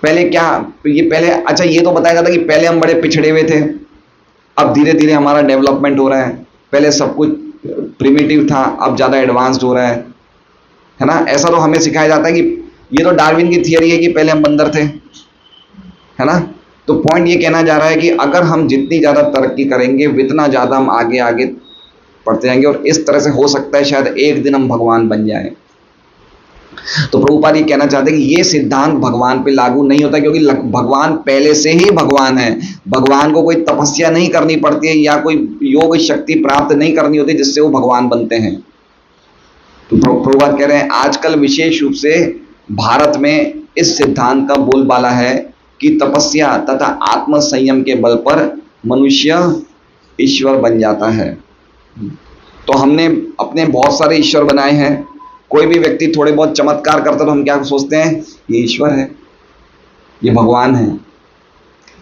पहले क्या, ये पहले, अच्छा ये तो बताया जाता कि पहले हम बड़े पिछड़े हुए थे, अब धीरे धीरे हमारा डेवलपमेंट हो रहा है, पहले सब कुछ प्रिमिटिव था, अब ज़्यादा एडवांस्ड हो रहा है ना? ऐसा तो हमें सिखाया जाता है कि ये तो डार्विन की थियरी है कि पहले हम बंदर थे, है ना? तो पॉइंट ये कहना जा रहा है कि अगर हम जितनी ज़्यादा तरक्की करेंगे उतना ज़्यादा हम आगे आगे बढ़ते जाएंगे, और इस तरह से हो सकता है शायद एक दिन हम भगवान बन जाएं। तो प्रभुपाद ये कहना चाहते हैं कि ये सिद्धांत भगवान पे लागू नहीं होता, क्योंकि भगवान पहले से ही भगवान है। भगवान को कोई तपस्या नहीं करनी पड़ती है या कोई योग शक्ति प्राप्त नहीं करनी होती जिससे वो भगवान बनते हैं। तो प्रभुपाद कह रहे हैं आजकल विशेष रूप से भारत में इस सिद्धांत का बोलबाला है कि तपस्या तथा आत्म संयम के बल पर मनुष्य ईश्वर बन जाता है। तो हमने अपने बहुत सारे ईश्वर बनाए हैं। कोई भी व्यक्ति थोड़े बहुत चमत्कार करता तो हम क्या सोचते हैं, ये ईश्वर है, ये भगवान है।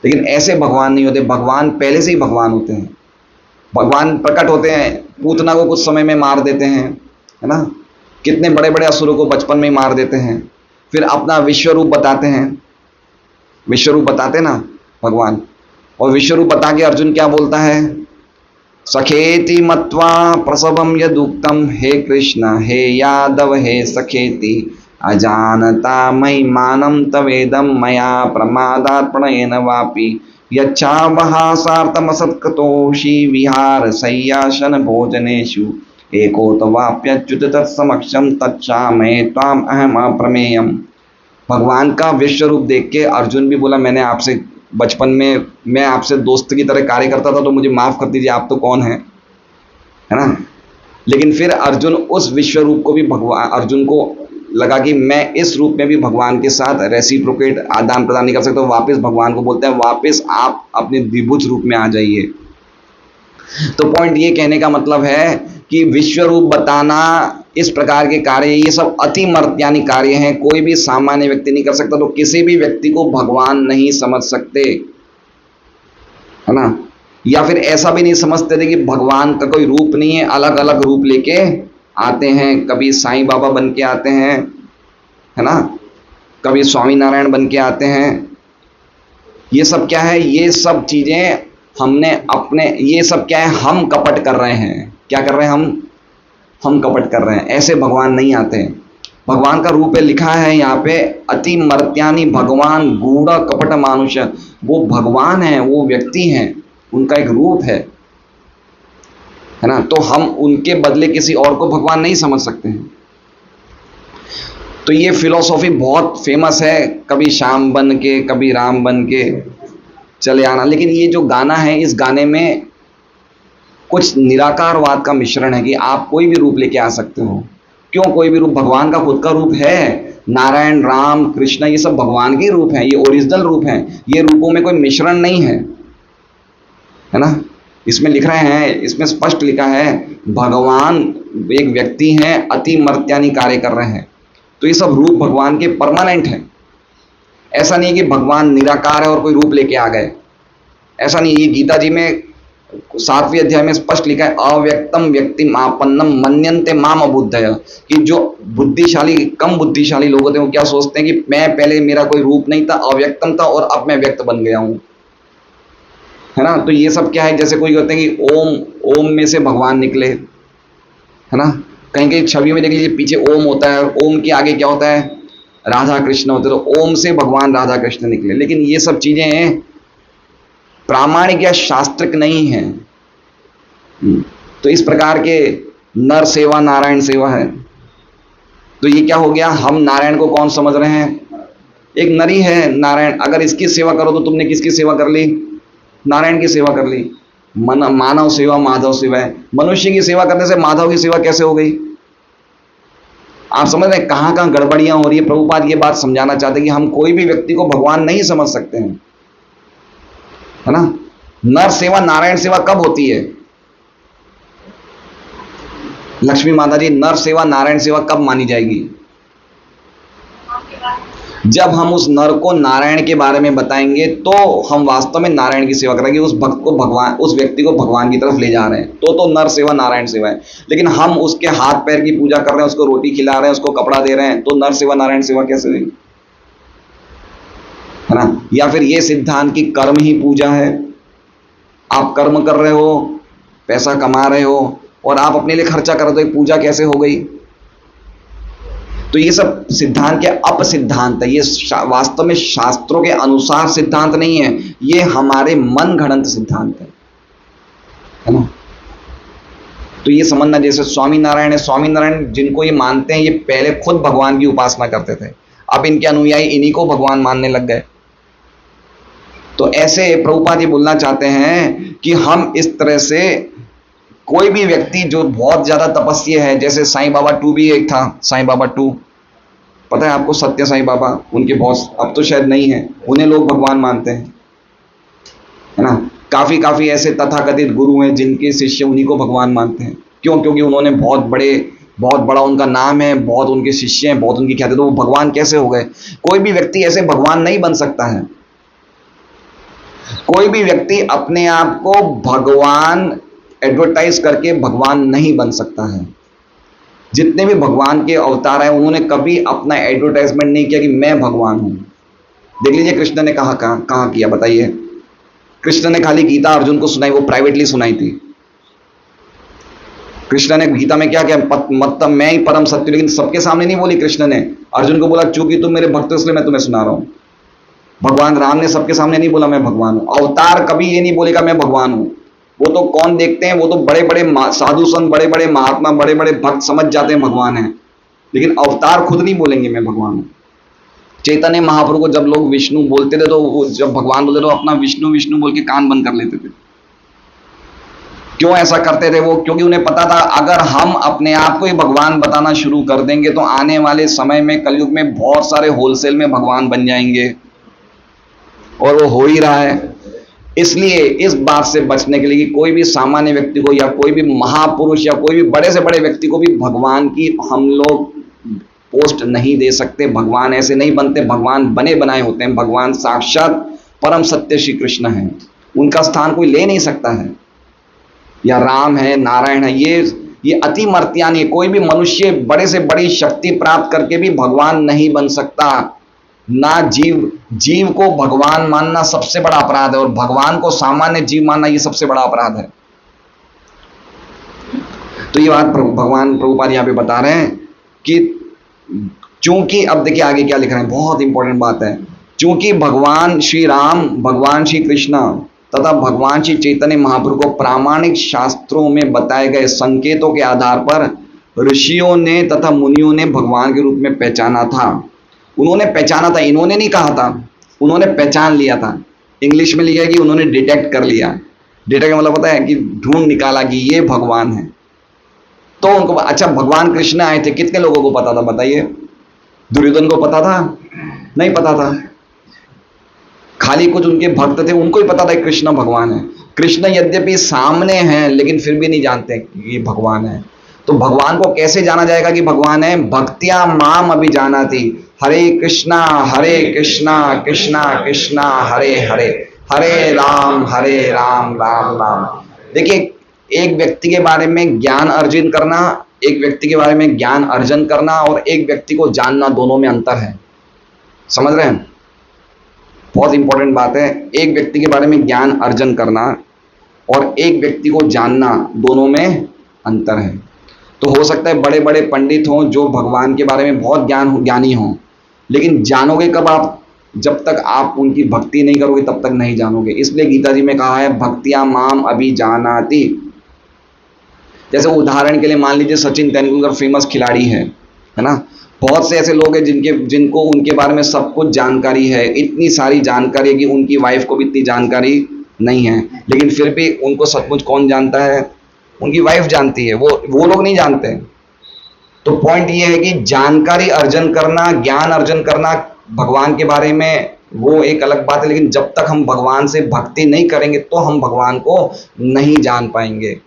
लेकिन ऐसे भगवान नहीं होते, भगवान पहले से ही भगवान होते हैं। भगवान प्रकट होते हैं, पूतना को कुछ समय में मार देते हैं, है ना? कितने बड़े बड़े असुरों को बचपन में ही मार देते हैं, फिर अपना विश्व रूप बताते हैं। विश्व रूप बताते ना भगवान, और विश्व रूप बता के अर्जुन क्या बोलता है, सखेति मत्वा प्रसवम यदुक्तम, हे कृष्ण हे यादव हे सखेति अजानता मयि मानं तवेदं मया प्रमादात् प्रणयेन वापि यच्छावहासार्थमसत्कृतोषि विहार शय्यासन भोजनेषु एकोतवाप्यच्युत तत्समक्षम तच्छामये त्वाम अहम अप्रमेयम्। भगवान का विश्व रूप देख के अर्जुन भी बोला, मैंने आपसे बचपन में मैं आपसे दोस्त की तरह कार्य करता था, तो मुझे माफ कर दीजिए, आप तो कौन है ना? लेकिन फिर अर्जुन उस विश्व रूप को भी भगवान, अर्जुन को लगा कि मैं इस रूप में भी भगवान के साथ रेसिप्रोकेट आदान प्रदान नहीं कर सकता। वापस भगवान को बोलते हैं, वापस आप अपने द्विभुज रूप में आ जाइए। तो पॉइंट ये कहने का मतलब है कि विश्व रूप बताना, इस प्रकार के कार्य, ये सब अति मर्त्यानी कार्य हैं, कोई भी सामान्य व्यक्ति नहीं कर सकता। तो किसी भी व्यक्ति को भगवान नहीं समझ सकते, है ना? या फिर ऐसा भी नहीं समझते थे कि भगवान का कोई रूप नहीं है, अलग अलग रूप लेके आते हैं। कभी साईं बाबा बन के आते हैं, है ना? कभी स्वामी नारायण बन के आते हैं। ये सब क्या है, ये सब चीजें हमने अपने, ये सब क्या है, हम कपट कर रहे हैं। क्या कर रहे हैं हम कपट कर रहे हैं। ऐसे भगवान नहीं आते हैं। भगवान का रूप है, लिखा है यहाँ पे, अति मर्त्यानी भगवान गूढ़ कपट मानुष। वो भगवान है, वो व्यक्ति हैं, उनका एक रूप है ना? तो हम उनके बदले किसी और को भगवान नहीं समझ सकते हैं। तो ये फिलॉसफी बहुत फेमस है, कभी श्याम बन के कभी राम बन के चले आना। लेकिन ये जो गाना है, इस गाने में कुछ निराकारवाद का मिश्रण है कि आप कोई भी रूप लेके आ सकते हो। क्यों कोई भी रूप? भगवान का खुद का रूप है। नारायण, राम, कृष्ण, ये सब भगवान के रूप हैं, ये ओरिजिनल रूप हैं। ये रूपों में कोई मिश्रण नहीं है, है ना? इसमें लिख रहे हैं, इसमें स्पष्ट लिखा है भगवान एक व्यक्ति हैं, अति मर्त्यानी कार्य कर रहे हैं। तो ये सब रूप भगवान के परमानेंट हैं। ऐसा नहीं है कि भगवान निराकार है और कोई रूप लेके आ गए, ऐसा नहीं। ये गीता जी में 7वें अध्याय में स्पष्ट लिखा है, अव्यक्तम व्यक्तिम आपन्नम मन्यन्ते माम अबुद्धय, कि जो बुद्धिशाली, कम बुद्धिशाली लोग होते हैं वो क्या सोचते हैं कि मैं पहले मेरा कोई रूप नहीं था, अव्यक्तम था, और अब मैं व्यक्त बन गया हूं, है ना? तो ये सब क्या है, जैसे कोई कहते हैं कि ओम में से भगवान निकले, है ना? कहीं कहीं छवि में देख लीजिए, पीछे ओम होता है, ओम के आगे क्या होता है, राधा कृष्ण होते, तो ओम से भगवान राधा कृष्ण निकले। लेकिन ये सब चीजें प्रामाणिक या शास्त्रिक नहीं है। तो इस प्रकार के नर सेवा नारायण सेवा है। तो ये क्या हो गया, हम नारायण को कौन समझ रहे हैं? एक नरी है नारायण। अगर इसकी सेवा करो तो तुमने किसकी सेवा कर ली? नारायण की सेवा कर ली। मानव सेवा माधव सेवा है। मनुष्य की सेवा करने से माधव की सेवा कैसे हो गई? आप समझ रहे हैं कहां कहां गड़बड़ियां हो रही है। प्रभुपाद ये बात समझाना चाहते हैं कि हम कोई भी व्यक्ति को भगवान नहीं समझ सकते हैं, है ना? नर सेवा नारायण सेवा कब होती है? लक्ष्मी माता जी, नर सेवा नारायण सेवा कब मानी जाएगी? जब हम उस नर को नारायण के बारे में बताएंगे तो हम वास्तव में नारायण की सेवा करेंगे, उस भक्त को भगवान, उस व्यक्ति को भगवान की तरफ ले जा रहे हैं, तो नर सेवा नारायण सेवा है। लेकिन हम उसके हाथ पैर की पूजा कर रहे हैं, उसको रोटी खिला रहे हैं, उसको कपड़ा दे रहे हैं, तो नर सेवा नारायण सेवा कैसे हुई, है ना। या फिर ये सिद्धांत की कर्म ही पूजा है, आप कर्म कर रहे हो, पैसा कमा रहे हो और आप अपने लिए खर्चा कर रहे हो, तो पूजा कैसे हो गई। तो ये सब सिद्धांत के अपसिद्धांत है, ये वास्तव में शास्त्रों के अनुसार सिद्धांत नहीं है, ये हमारे मन घड़ंत सिद्धांत है ना। तो ये समझना, जैसे स्वामी नारायण है, स्वामी नारायण जिनको ये मानते हैं, ये पहले खुद भगवान की उपासना करते थे, अब इनके अनुयायी इन्हीं को भगवान मानने लग गए। तो ऐसे प्रभुपाद ये बोलना चाहते हैं कि हम इस तरह से, कोई भी व्यक्ति जो बहुत ज्यादा तपस्या है, जैसे साईं बाबा 2 भी एक था, साईं बाबा 2, पता है आपको, सत्य साईं बाबा, उनके बॉस अब तो शायद नहीं है, उन्हें लोग भगवान मानते हैं, है ना। काफी ऐसे तथाकथित गुरु हैं जिनके शिष्य उन्हीं को भगवान मानते हैं। क्यों? क्योंकि उन्होंने बहुत बड़ा उनका नाम है, बहुत उनके शिष्य हैं, बहुत उनकी ख्याति, तो वो भगवान कैसे हो गए। कोई भी व्यक्ति ऐसे भगवान नहीं बन सकता है। कोई भी व्यक्ति अपने आप को भगवान एडवर्टाइज करके भगवान नहीं बन सकता है। जितने भी भगवान के अवतार हैं, उन्होंने कभी अपना एडवर्टाइजमेंट नहीं किया कि मैं भगवान हूं। देख लीजिए कृष्ण ने कहा किया, बताइए। कृष्ण ने खाली गीता अर्जुन को सुनाई, वो प्राइवेटली सुनाई थी। कृष्ण ने गीता में क्या किया, मतलब मैं ही परम सत्य, लेकिन सबके सामने नहीं बोली। कृष्ण ने अर्जुन को बोला, चूंकि तुम मेरे भक्त हो इसलिए मैं तुम्हें सुना रहा हूं। भगवान राम ने सबके सामने नहीं बोला मैं भगवान हूं। अवतार कभी ये नहीं बोलेगा मैं भगवान हूं। वो तो कौन देखते हैं, वो तो बड़े बड़े साधु संत, बड़े बड़े महात्मा, बड़े बड़े भक्त समझ जाते हैं भगवान है, लेकिन अवतार खुद नहीं बोलेंगे मैं भगवान हूं। चैतन्य महाप्रभु को जब लोग विष्णु बोलते थे, तो वो जब भगवान बोलते तो अपना विष्णु विष्णु बोल के कान बंद कर लेते थे। क्यों ऐसा करते थे वो? क्योंकि उन्हें पता था अगर हम अपने आप को ही भगवान बताना शुरू कर देंगे तो आने वाले समय में, कलयुग में, बहुत सारे होलसेल में भगवान बन जाएंगे, और वो हो ही रहा है। इसलिए इस बात से बचने के लिए कि कोई भी सामान्य व्यक्ति को, या कोई भी महापुरुष, या कोई भी बड़े से बड़े व्यक्ति को भी भगवान की हम लोग पोस्ट नहीं दे सकते। भगवान ऐसे नहीं बनते, भगवान बने बनाए होते हैं। भगवान साक्षात परम सत्य श्री कृष्ण हैं, उनका स्थान कोई ले नहीं सकता है। या राम है, नारायण है, ये अति मर्त्यान है। कोई भी मनुष्य बड़े से बड़ी शक्ति प्राप्त करके भी भगवान नहीं बन सकता। ना जीव को भगवान मानना सबसे बड़ा अपराध है, और भगवान को सामान्य जीव मानना ये सबसे बड़ा अपराध है। तो ये बात भगवान प्रभुपाद यहां पे बता रहे हैं कि चूंकि, अब देखिए आगे क्या लिख रहे हैं, बहुत इंपॉर्टेंट बात है। चूंकि भगवान श्री राम, भगवान श्री कृष्ण तथा भगवान श्री चैतन्य महाप्रभु को प्रामाणिक शास्त्रों में बताए गए संकेतों के आधार पर ऋषियों ने तथा मुनियों ने भगवान के रूप में पहचाना था। उन्होंने पहचाना था, इन्होंने नहीं कहा था, उन्होंने पहचान लिया था। इंग्लिश में लिखा है कि उन्होंने डिटेक्ट कर लिया। डिटेक्ट का मतलब पता है कि ढूंढ निकाला कि ये भगवान है। तो उनको अच्छा, भगवान कृष्ण आए थे, कितने लोगों को पता था बताइए? दुर्योधन को पता था? नहीं पता था। खाली कुछ उनके भक्त थे, उनको ही पता था कि कृष्ण भगवान है। कृष्ण यद्यपि सामने हैं, लेकिन फिर भी नहीं जानते कि ये भगवान है। तो भगवान को कैसे जाना जाएगा कि भगवान है? भक्तिया माम अभिजानाति, हरे कृष्णा कृष्णा कृष्णा हरे हरे, हरे राम राम राम। देखिए, एक व्यक्ति के बारे में ज्ञान अर्जित करना, एक व्यक्ति के बारे में ज्ञान अर्जन करना और एक व्यक्ति को जानना, दोनों में अंतर है। समझ रहे हैं? बहुत इंपॉर्टेंट बात है। एक व्यक्ति के बारे में ज्ञान अर्जन करना और एक व्यक्ति को जानना, दोनों में अंतर है। तो हो सकता है बड़े बड़े पंडित हों जो भगवान के बारे में बहुत ज्ञानी हों, लेकिन जानोगे कब आप? जब तक आप उनकी भक्ति नहीं करोगे तब तक नहीं जानोगे। इसलिए गीता जी में कहा है भक्तिया माम अभिजानाति। जैसे उदाहरण के लिए मान लीजिए सचिन तेंदुलकर फेमस खिलाड़ी है ना। बहुत से ऐसे लोग हैं जिनको उनके बारे में सब कुछ जानकारी है, इतनी सारी जानकारी है कि उनकी वाइफ को भी इतनी जानकारी नहीं है, लेकिन फिर भी उनको सचमुच कौन जानता है? उनकी वाइफ जानती है, वो लोग नहीं जानते। तो पॉइंट ये है कि जानकारी अर्जन करना, ज्ञान अर्जन करना भगवान के बारे में, वो एक अलग बात है, लेकिन जब तक हम भगवान से भक्ति नहीं करेंगे तो हम भगवान को नहीं जान पाएंगे।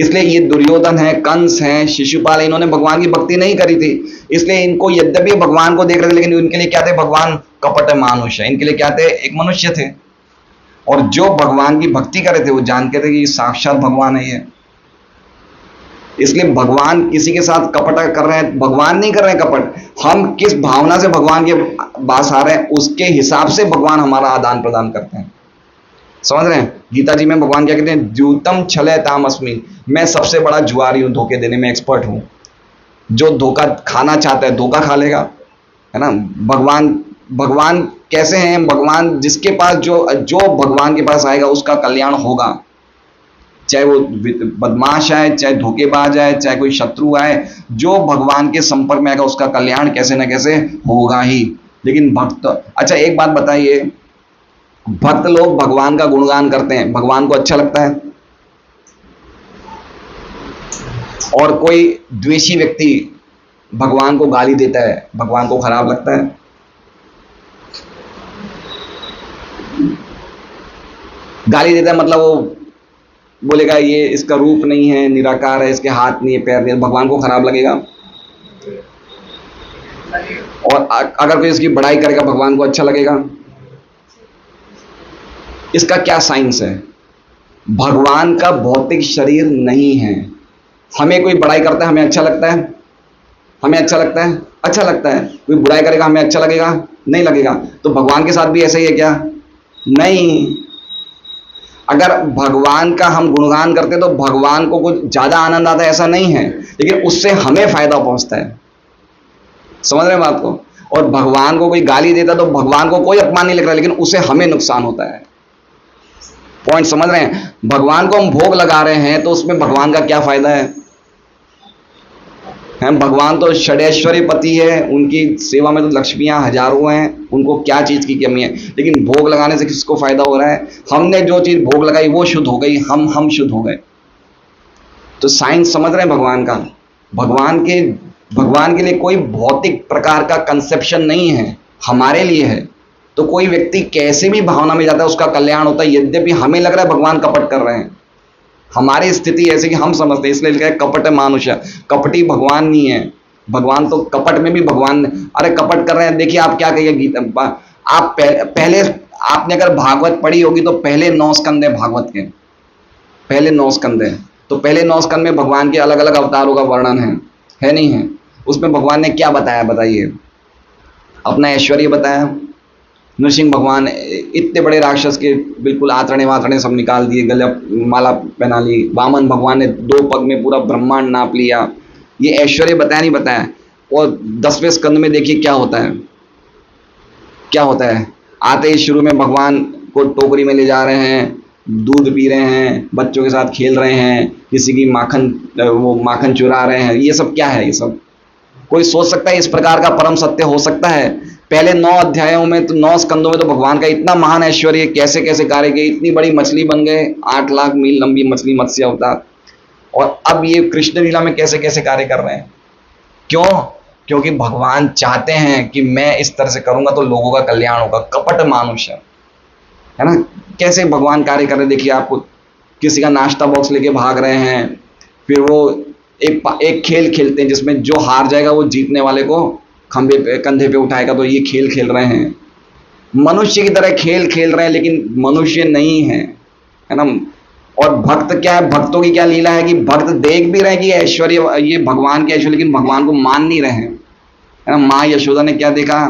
इसलिए ये दुर्योधन है, कंस है, शिशुपाल, इन्होंने भगवान की भक्ति नहीं करी थी। इसलिए इनको यद्यपि भगवान को देख रहे थे, लेकिन इनके लिए क्या थे? भगवान कपट मानुष है, इनके लिए क्या थे? एक मनुष्य थे। और जो भगवान की भक्ति कर रहे थे वो जानते थे कि साक्षात भगवान है ये। इसलिए भगवान किसी के साथ कपट कर रहे हैं, भगवान नहीं कर रहे हैं कपट। हम किस भावना से भगवान के पास आ रहे हैं उसके हिसाब से भगवान हमारा आदान प्रदान करते हैं। समझ रहे हैं? गीता जी में भगवान क्या कहते हैं? द्यूतम छलय तामस्मि, मैं सबसे बड़ा जुआरी हूं, धोखे देने में एक्सपर्ट हूं। जो धोखा खाना चाहता है धोखा खा लेगा, है ना। भगवान भगवान कैसे हैं? भगवान जिसके पास जो भगवान के पास आएगा उसका कल्याण होगा, चाहे वो बदमाश आए, चाहे धोखेबाज आए, चाहे कोई शत्रु आए, जो भगवान के संपर्क में आएगा उसका कल्याण कैसे ना कैसे होगा ही। लेकिन भक्त, अच्छा एक बात बताइए, भक्त लोग भगवान का गुणगान करते हैं, भगवान को अच्छा लगता है? और कोई द्वेषी व्यक्ति भगवान को गाली देता है, भगवान को खराब लगता है? गाली देता है मतलब वो बोलेगा ये इसका रूप नहीं है, निराकार है, इसके हाथ नहीं है, पैर नहीं है, भगवान को खराब लगेगा। और अगर कोई इसकी बड़ाई करेगा भगवान को अच्छा लगेगा। इसका क्या साइंस है? भगवान का भौतिक शरीर नहीं है। हमें कोई बड़ाई करता है हमें अच्छा लगता है? हमें अच्छा लगता है? अच्छा लगता है। कोई बुराई करेगा हमें अच्छा लगेगा? नहीं लगेगा। तो भगवान के साथ भी ऐसा ही है क्या? नहीं। अगर भगवान का हम गुणगान करते तो भगवान को कुछ ज्यादा आनंद आता है ऐसा नहीं है, लेकिन उससे हमें फायदा पहुंचता है। समझ रहे हैं बात को? और भगवान को कोई गाली देता तो भगवान को कोई अपमान नहीं लग रहा, लेकिन उससे हमें नुकसान होता है। पॉइंट समझ रहे हैं? भगवान को हम भोग लगा रहे हैं तो उसमें भगवान का क्या फायदा है? भगवान तो षडैश्वर्य पति है, उनकी सेवा में तो लक्ष्मियां हजारों हैं, उनको क्या चीज की कमी है। लेकिन भोग लगाने से किसको फायदा हो रहा है? हमने जो चीज भोग लगाई वो शुद्ध हो गई, हम शुद्ध हो गए। तो साइंस समझ रहे हैं भगवान का? भगवान के लिए कोई भौतिक प्रकार का कंसेप्शन नहीं है, हमारे लिए है। तो कोई व्यक्ति कैसे भी भावना में जाता है उसका कल्याण होता है, यद्यपि हमें लग रहा है भगवान कपट कर रहे हैं। हमारी स्थिति ऐसे कि हम समझते हैं, इसलिए लिखा है कपट मानुष। कपटी भगवान नहीं है। भगवान तो कपट में भी भगवान, अरे कपट कर रहे हैं। देखिए आप क्या कहिए गीता, आप पहले आपने अगर भागवत पढ़ी होगी तो पहले 9 स्कंद है भागवत के, पहले 9 स्कंद है। तो पहले 9 स्कंद में भगवान के अलग अलग अवतारों का वर्णन है नहीं है? उसमें भगवान ने क्या बताया बताइए? अपना ऐश्वर्य बताया। नृसिंह भगवान इतने बड़े राक्षस के बिल्कुल आंतड़े वातड़े सब निकाल दिए, गले माला पहना ली। वामन भगवान ने 2 पग में पूरा ब्रह्मांड नाप लिया। ये ऐश्वर्य बताया नहीं बताया? और 10वें स्कंद में देखिए क्या होता है, क्या होता है? आते ही शुरू में भगवान को टोकरी में ले जा रहे हैं, दूध पी रहे हैं, बच्चों के साथ खेल रहे हैं, किसी की माखन चुरा रहे हैं। ये सब क्या है? ये सब कोई सोच सकता है इस प्रकार का परम सत्य हो सकता है? पहले 9 अध्यायों में तो 9 स्कंदों में तो भगवान का इतना महान ऐश्वर्य, कैसे कैसे कार्य किए, इतनी बड़ी मछली बन गए, 8 लाख मील लंबी मछली, मत्स्य अवतार। और अब ये कृष्ण लीला में कैसे कैसे कार्य कर रहे हैं। क्यों? क्योंकि भगवान चाहते हैं कि मैं इस तरह से करूंगा तो लोगों का कल्याण होगा। कपट मानुष है ना? कैसे भगवान कार्य कर रहे हैं देखिए। आपको किसी का नाश्ता बॉक्स लेके भाग रहे हैं, फिर वो एक खेल खेलते हैं जिसमें जो हार जाएगा वो जीतने वाले को खंभे पे कंधे पे उठाएगा। तो ये खेल खेल रहे हैं, मनुष्य की तरह खेल खेल रहे हैं, लेकिन मनुष्य नहीं है ना। और भक्त क्या है? भक्तों की क्या लीला है कि भक्त देख भी रहे हैं कि ऐश्वर्य, ये भगवान के ऐश्वर्य, लेकिन भगवान को मान नहीं रहे हैं, है ना। माँ यशोदा ने क्या देखा?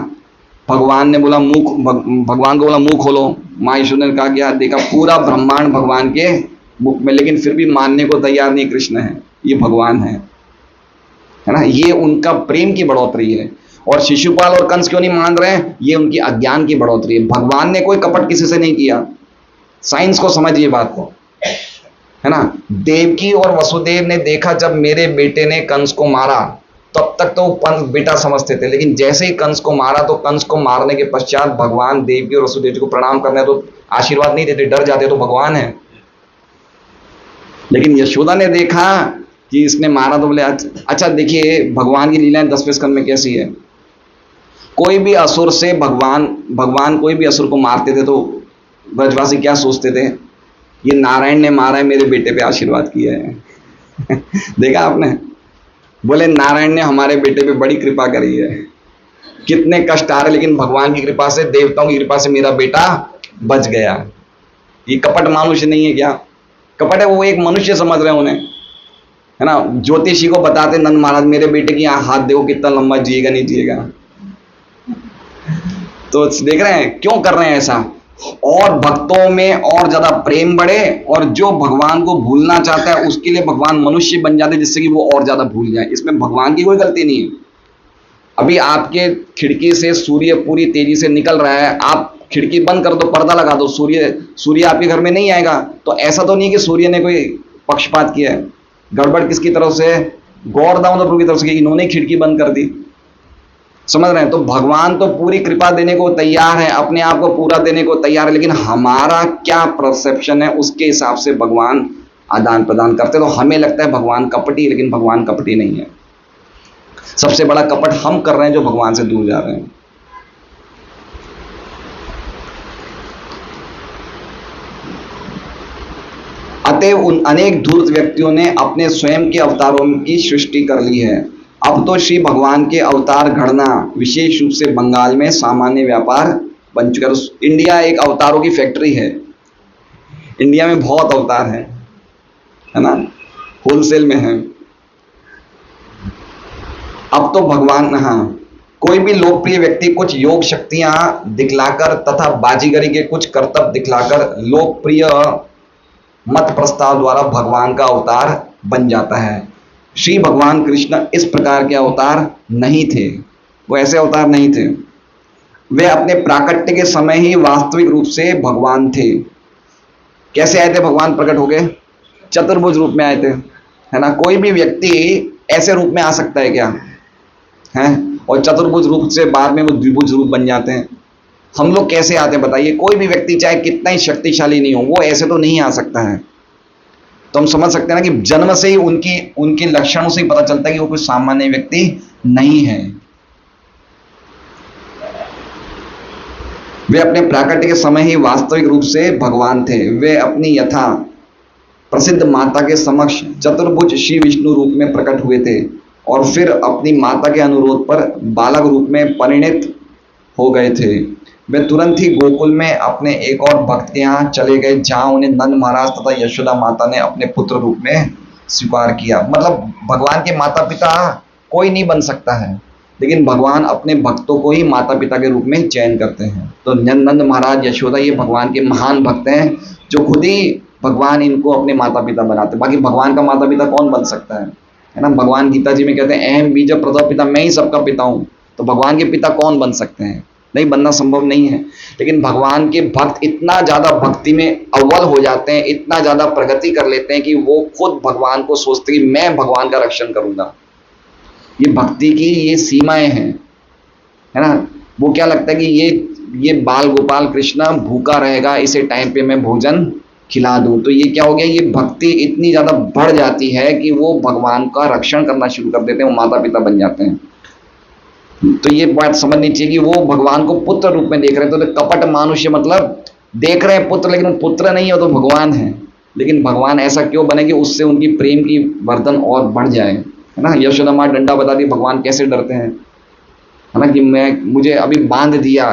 भगवान ने बोला भगवान को बोला मुंह खोलो। माँ यशोदा ने कहा क्या देखा? पूरा ब्रह्मांड भगवान के मुख में, लेकिन फिर भी मानने को तैयार नहीं। कृष्ण है, ये भगवान है ना। ये उनका प्रेम की बढ़ोतरी है। और शिशुपाल और कंस क्यों नहीं मान रहे हैं? ये उनकी अज्ञान की बढ़ोतरी है। भगवान ने कोई कपट किसी से नहीं किया। साइंस को समझिए बात को, है ना। देवकी और वसुदेव ने देखा जब मेरे बेटे ने कंस को मारा, तब तक तो वो बेटा समझते थे, लेकिन जैसे ही कंस को मारा तो कंस को मारने के पश्चात भगवान देवकी और वसुदेव जी को प्रणाम करने तो आशीर्वाद नहीं देते, डर जाते, तो भगवान है। लेकिन यशोदा ने देखा कि इसने मारा तो बोले अच्छा। देखिए भगवान की लीलाएं 10वें स्कंद में कैसी है। कोई भी असुर से भगवान कोई भी असुर को मारते थे तो ब्रजवासी क्या सोचते थे? ये नारायण ने मारा है, मेरे बेटे पे आशीर्वाद किया है। देखा आपने? बोले नारायण ने हमारे बेटे पे बड़ी कृपा करी है, कितने कष्ट आ रहे लेकिन भगवान की कृपा से, देवताओं की कृपा से मेरा बेटा बच गया। ये कपट मनुष्य नहीं है क्या? कपट है वो एक मनुष्य समझ रहे हैं उन्हें, है ना। ज्योतिषी को बताते नंद महाराज मेरे बेटे की यहाँ हाथ देखो कितना लंबा जिएगा नहीं जिएगा। तो देख रहे हैं क्यों कर रहे हैं ऐसा, और भक्तों में और ज्यादा प्रेम बढ़े, और जो भगवान को भूलना चाहता है उसके लिए भगवान मनुष्य बन जाते जिससे कि वो और ज्यादा भूल जाए। इसमें भगवान की कोई गलती नहीं है। अभी आपके खिड़की से सूर्य पूरी तेजी से निकल रहा है, आप खिड़की बंद कर दो, पर्दा लगा दो, सूर्य आपके घर में नहीं आएगा। तो ऐसा तो नहीं कि सूर्य ने कोई पक्षपात किया है। गड़बड़ किसकी तरफ से? गौरदाम प्रभु की तरफ से, इन्होंने खिड़की बंद कर दी। समझ रहे हैं? तो भगवान तो पूरी कृपा देने को तैयार है, अपने आप को पूरा देने को तैयार है, लेकिन हमारा क्या परसेप्शन है उसके हिसाब से भगवान आदान प्रदान करते। तो हमें लगता है भगवान कपटी, लेकिन भगवान कपटी नहीं है। सबसे बड़ा कपट हम कर रहे हैं जो भगवान से दूर जा रहे हैं। अतएव उन अनेक धूर्त व्यक्तियों ने अपने स्वयं के अवतारों की सृष्टि कर ली है। अब तो श्री भगवान के अवतार घड़ना विशेष रूप से बंगाल में सामान्य व्यापार बन चुका है। इंडिया एक अवतारों की फैक्ट्री है। इंडिया में बहुत अवतार है ना, होलसेल में है। अब तो भगवान, हाँ, कोई भी लोकप्रिय व्यक्ति कुछ योग शक्तियां दिखलाकर तथा बाजीगरी के कुछ करतब दिखलाकर लोकप्रिय मत प्रस्ताव द्वारा भगवान का अवतार बन जाता है। श्री भगवान कृष्ण इस प्रकार के अवतार नहीं थे, वो ऐसे अवतार नहीं थे। वे अपने प्राकट्य के समय ही वास्तविक रूप से भगवान थे। कैसे आए थे भगवान प्रकट हो गए? चतुर्भुज रूप में आए थे, है ना। कोई भी व्यक्ति ऐसे रूप में आ सकता है क्या? है, और चतुर्भुज रूप से बाद में वो द्विभुज रूप बन जाते हैं। हम लोग कैसे आते हैं बताइए? कोई भी व्यक्ति चाहे कितना ही शक्तिशाली नहीं हो, वो ऐसे तो नहीं आ सकता है। तो हम समझ सकते हैं ना कि जन्म से ही उनके लक्षणों से ही पता चलता है कि वो कोई सामान्य व्यक्ति नहीं है। वे अपने प्राकट्य के समय ही वास्तविक रूप से भगवान थे। वे अपनी यथा प्रसिद्ध माता के समक्ष चतुर्भुज श्री विष्णु रूप में प्रकट हुए थे और फिर अपनी माता के अनुरोध पर बालक रूप में परिणित हो गए थे। वे तुरंत ही गोकुल में अपने एक और भक्त के यहाँ चले गए, जहाँ उन्हें नंद महाराज तथा यशोदा माता ने अपने पुत्र रूप में स्वीकार किया। मतलब भगवान के माता पिता कोई नहीं बन सकता है, लेकिन भगवान अपने भक्तों को ही माता पिता के रूप में चयन करते हैं। तो नंद महाराज, यशोदा, ये भगवान के महान भक्त हैं, जो खुद ही भगवान इनको अपने माता पिता बनाते। बाकी भगवान का माता पिता कौन बन सकता है ना। भगवान गीता जी में कहते हैं अहम बीज प्रथम पिता, मैं ही सबका पिता हूँ। तो भगवान के पिता कौन बन सकते हैं? नहीं, बनना संभव नहीं है। लेकिन भगवान के भक्त इतना ज्यादा भक्ति में अव्वल हो जाते हैं, इतना ज्यादा प्रगति कर लेते हैं कि वो खुद भगवान को सोचते कि मैं भगवान का रक्षण करूंगा। ये भक्ति की ये सीमाएं हैं, है ना। वो क्या लगता है कि ये बाल गोपाल कृष्ण भूखा रहेगा, इसे टाइम पे मैं भोजन खिला दूं। तो ये क्या हो गया? ये भक्ति इतनी ज्यादा बढ़ जाती है कि वो भगवान का रक्षण करना शुरू कर देते हैं, वो माता पिता बन जाते हैं। तो ये बात समझनी चाहिए कि वो भगवान को पुत्र रूप में देख रहे थे। तो कपट मनुष्य मतलब देख रहे हैं पुत्र, लेकिन पुत्र नहीं है, तो भगवान है। लेकिन भगवान ऐसा क्यों बने कि उससे उनकी प्रेम की वर्धन और बढ़ जाए, है ना। यशोदा माँ डंडा बताती भगवान कैसे डरते हैं, है ना, कि मुझे अभी बांध दिया,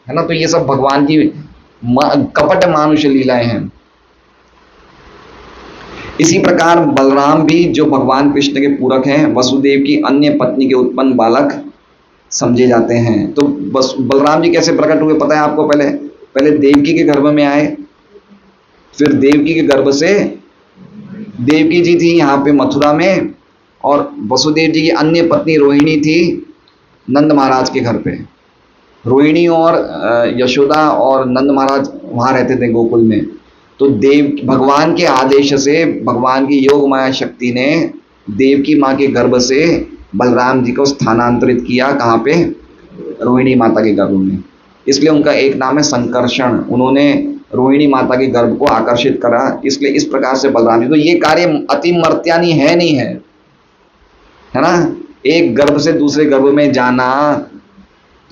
है ना। तो ये सब भगवान की कपट मानुष लीलाएं हैं। इसी प्रकार बलराम भी, जो भगवान कृष्ण के पूरक हैं, वसुदेव की अन्य पत्नी के उत्पन्न बालक समझे जाते हैं। तो बस बलराम जी कैसे प्रकट हुए पता है आपको? पहले देवकी के गर्भ में आए, फिर देवकी के गर्भ से, देवकी जी थी यहाँ पे मथुरा में, और वसुदेव जी की अन्य पत्नी रोहिणी थी नंद महाराज के घर पे। रोहिणी और यशोदा और नंद महाराज वहाँ रहते थे गोकुल में। तो भगवान के आदेश से, भगवान की योग माया शक्ति ने देवकी माँ के गर्भ से बलराम जी को स्थानांतरित किया। कहाँ पे? रोहिणी माता के गर्भ में। इसलिए उनका एक नाम है संकर्षण। उन्होंने रोहिणी माता के गर्भ को आकर्षित करा, इसलिए इस प्रकार से बलराम जी। तो ये कार्य अति मर्त्यानी है नहीं है, है ना। एक गर्भ से दूसरे गर्भ में जाना,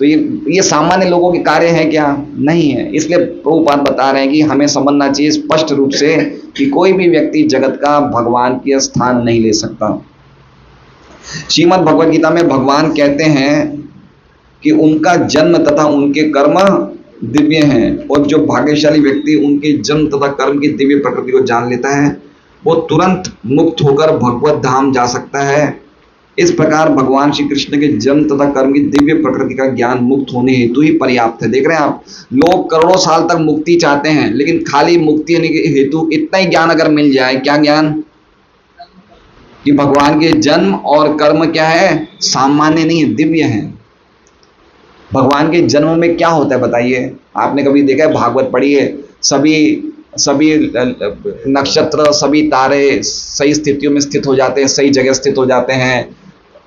तो ये सामान्य लोगों के कार्य है क्या? नहीं है। इसलिए प्रभुपाद बता रहे हैं कि हमें समझना चाहिए स्पष्ट रूप से कि कोई भी व्यक्ति जगत का भगवान के स्थान नहीं ले सकता। श्रीमद् भगवद गीता में भगवान कहते हैं कि उनका जन्म तथा उनके कर्म दिव्य हैं, और जो भाग्यशाली व्यक्ति उनके जन्म तथा कर्म की दिव्य प्रकृति को जान लेता है वो तुरंत मुक्त होकर भगवत धाम जा सकता है। इस प्रकार भगवान श्री कृष्ण के जन्म तथा कर्म की दिव्य प्रकृति का ज्ञान मुक्त होने हेतु ही पर्याप्त है। देख रहे हैं आप, लोग करोड़ों साल तक मुक्ति चाहते हैं, लेकिन खाली मुक्ति होने के हेतु इतना ही ज्ञान अगर मिल जाए, क्या ज्ञान, कि भगवान के जन्म और कर्म क्या है, सामान्य नहीं है, दिव्य है। भगवान के जन्म में क्या होता है बताइए? आपने कभी देखा है? भागवत पढ़ी है? सभी नक्षत्र, सभी तारे सही स्थितियों में स्थित हो जाते हैं, सही जगह स्थित हो जाते हैं,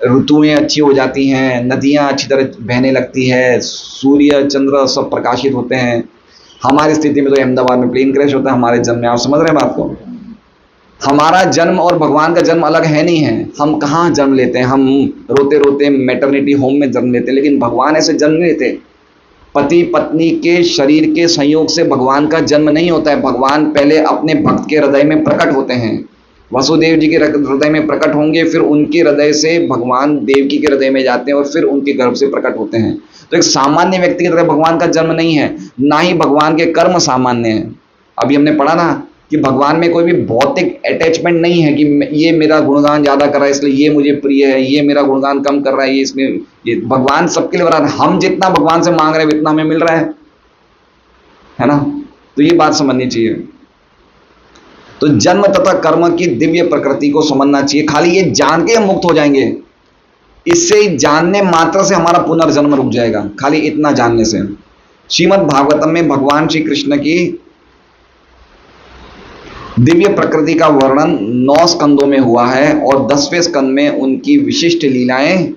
ऋतुएं अच्छी हो जाती हैं, नदियां अच्छी तरह बहने लगती है, सूर्य चंद्र सब प्रकाशित होते हैं। हमारी स्थिति में तो अहमदाबाद में प्लेन क्रैश होता है हमारे जन्म में। आप समझ रहे हैं बात को? हमारा जन्म और भगवान का जन्म अलग है नहीं है। हम कहाँ जन्म लेते हैं? हम रोते रोते मैटरनिटी होम में जन्म लेते हैं, लेकिन भगवान ऐसे जन्म नहीं लेते। पति पत्नी के शरीर के संयोग से भगवान का जन्म नहीं होता है। भगवान पहले अपने भक्त के हृदय में प्रकट होते हैं। वसुदेव जी के हृदय में प्रकट होंगे, फिर उनके हृदय से भगवान देवकी के हृदय में जाते हैं और फिर उनके गर्भ से प्रकट होते हैं। तो एक सामान्य व्यक्ति की तरह भगवान का जन्म नहीं है, ना ही भगवान के कर्म सामान्य हैं। अभी हमने पढ़ा ना कि भगवान में कोई भी भौतिक अटैचमेंट नहीं है कि ये मेरा गुणगान ज्यादा कर रहा है इसलिए ये मुझे प्रिय है, ये मेरा गुणगान कम कर रहा है, ये भगवान सबके लिए बराबर। हम जितना भगवान से मांग रहे हैं उतना हमें मिल रहा है ना? तो ये बात समझनी चाहिए। तो जन्म तथा कर्म की दिव्य प्रकृति को समझना चाहिए। खाली ये जान के हम मुक्त हो जाएंगे, इससे जानने मात्र से हमारा पुनर्जन्म रुक जाएगा, खाली इतना जानने से। श्रीमद् भागवतम में भगवान श्री कृष्ण की दिव्य प्रकृति का वर्णन 9 स्कंदों में हुआ है और 10वें स्कंद में उनकी विशिष्ट लीलाएं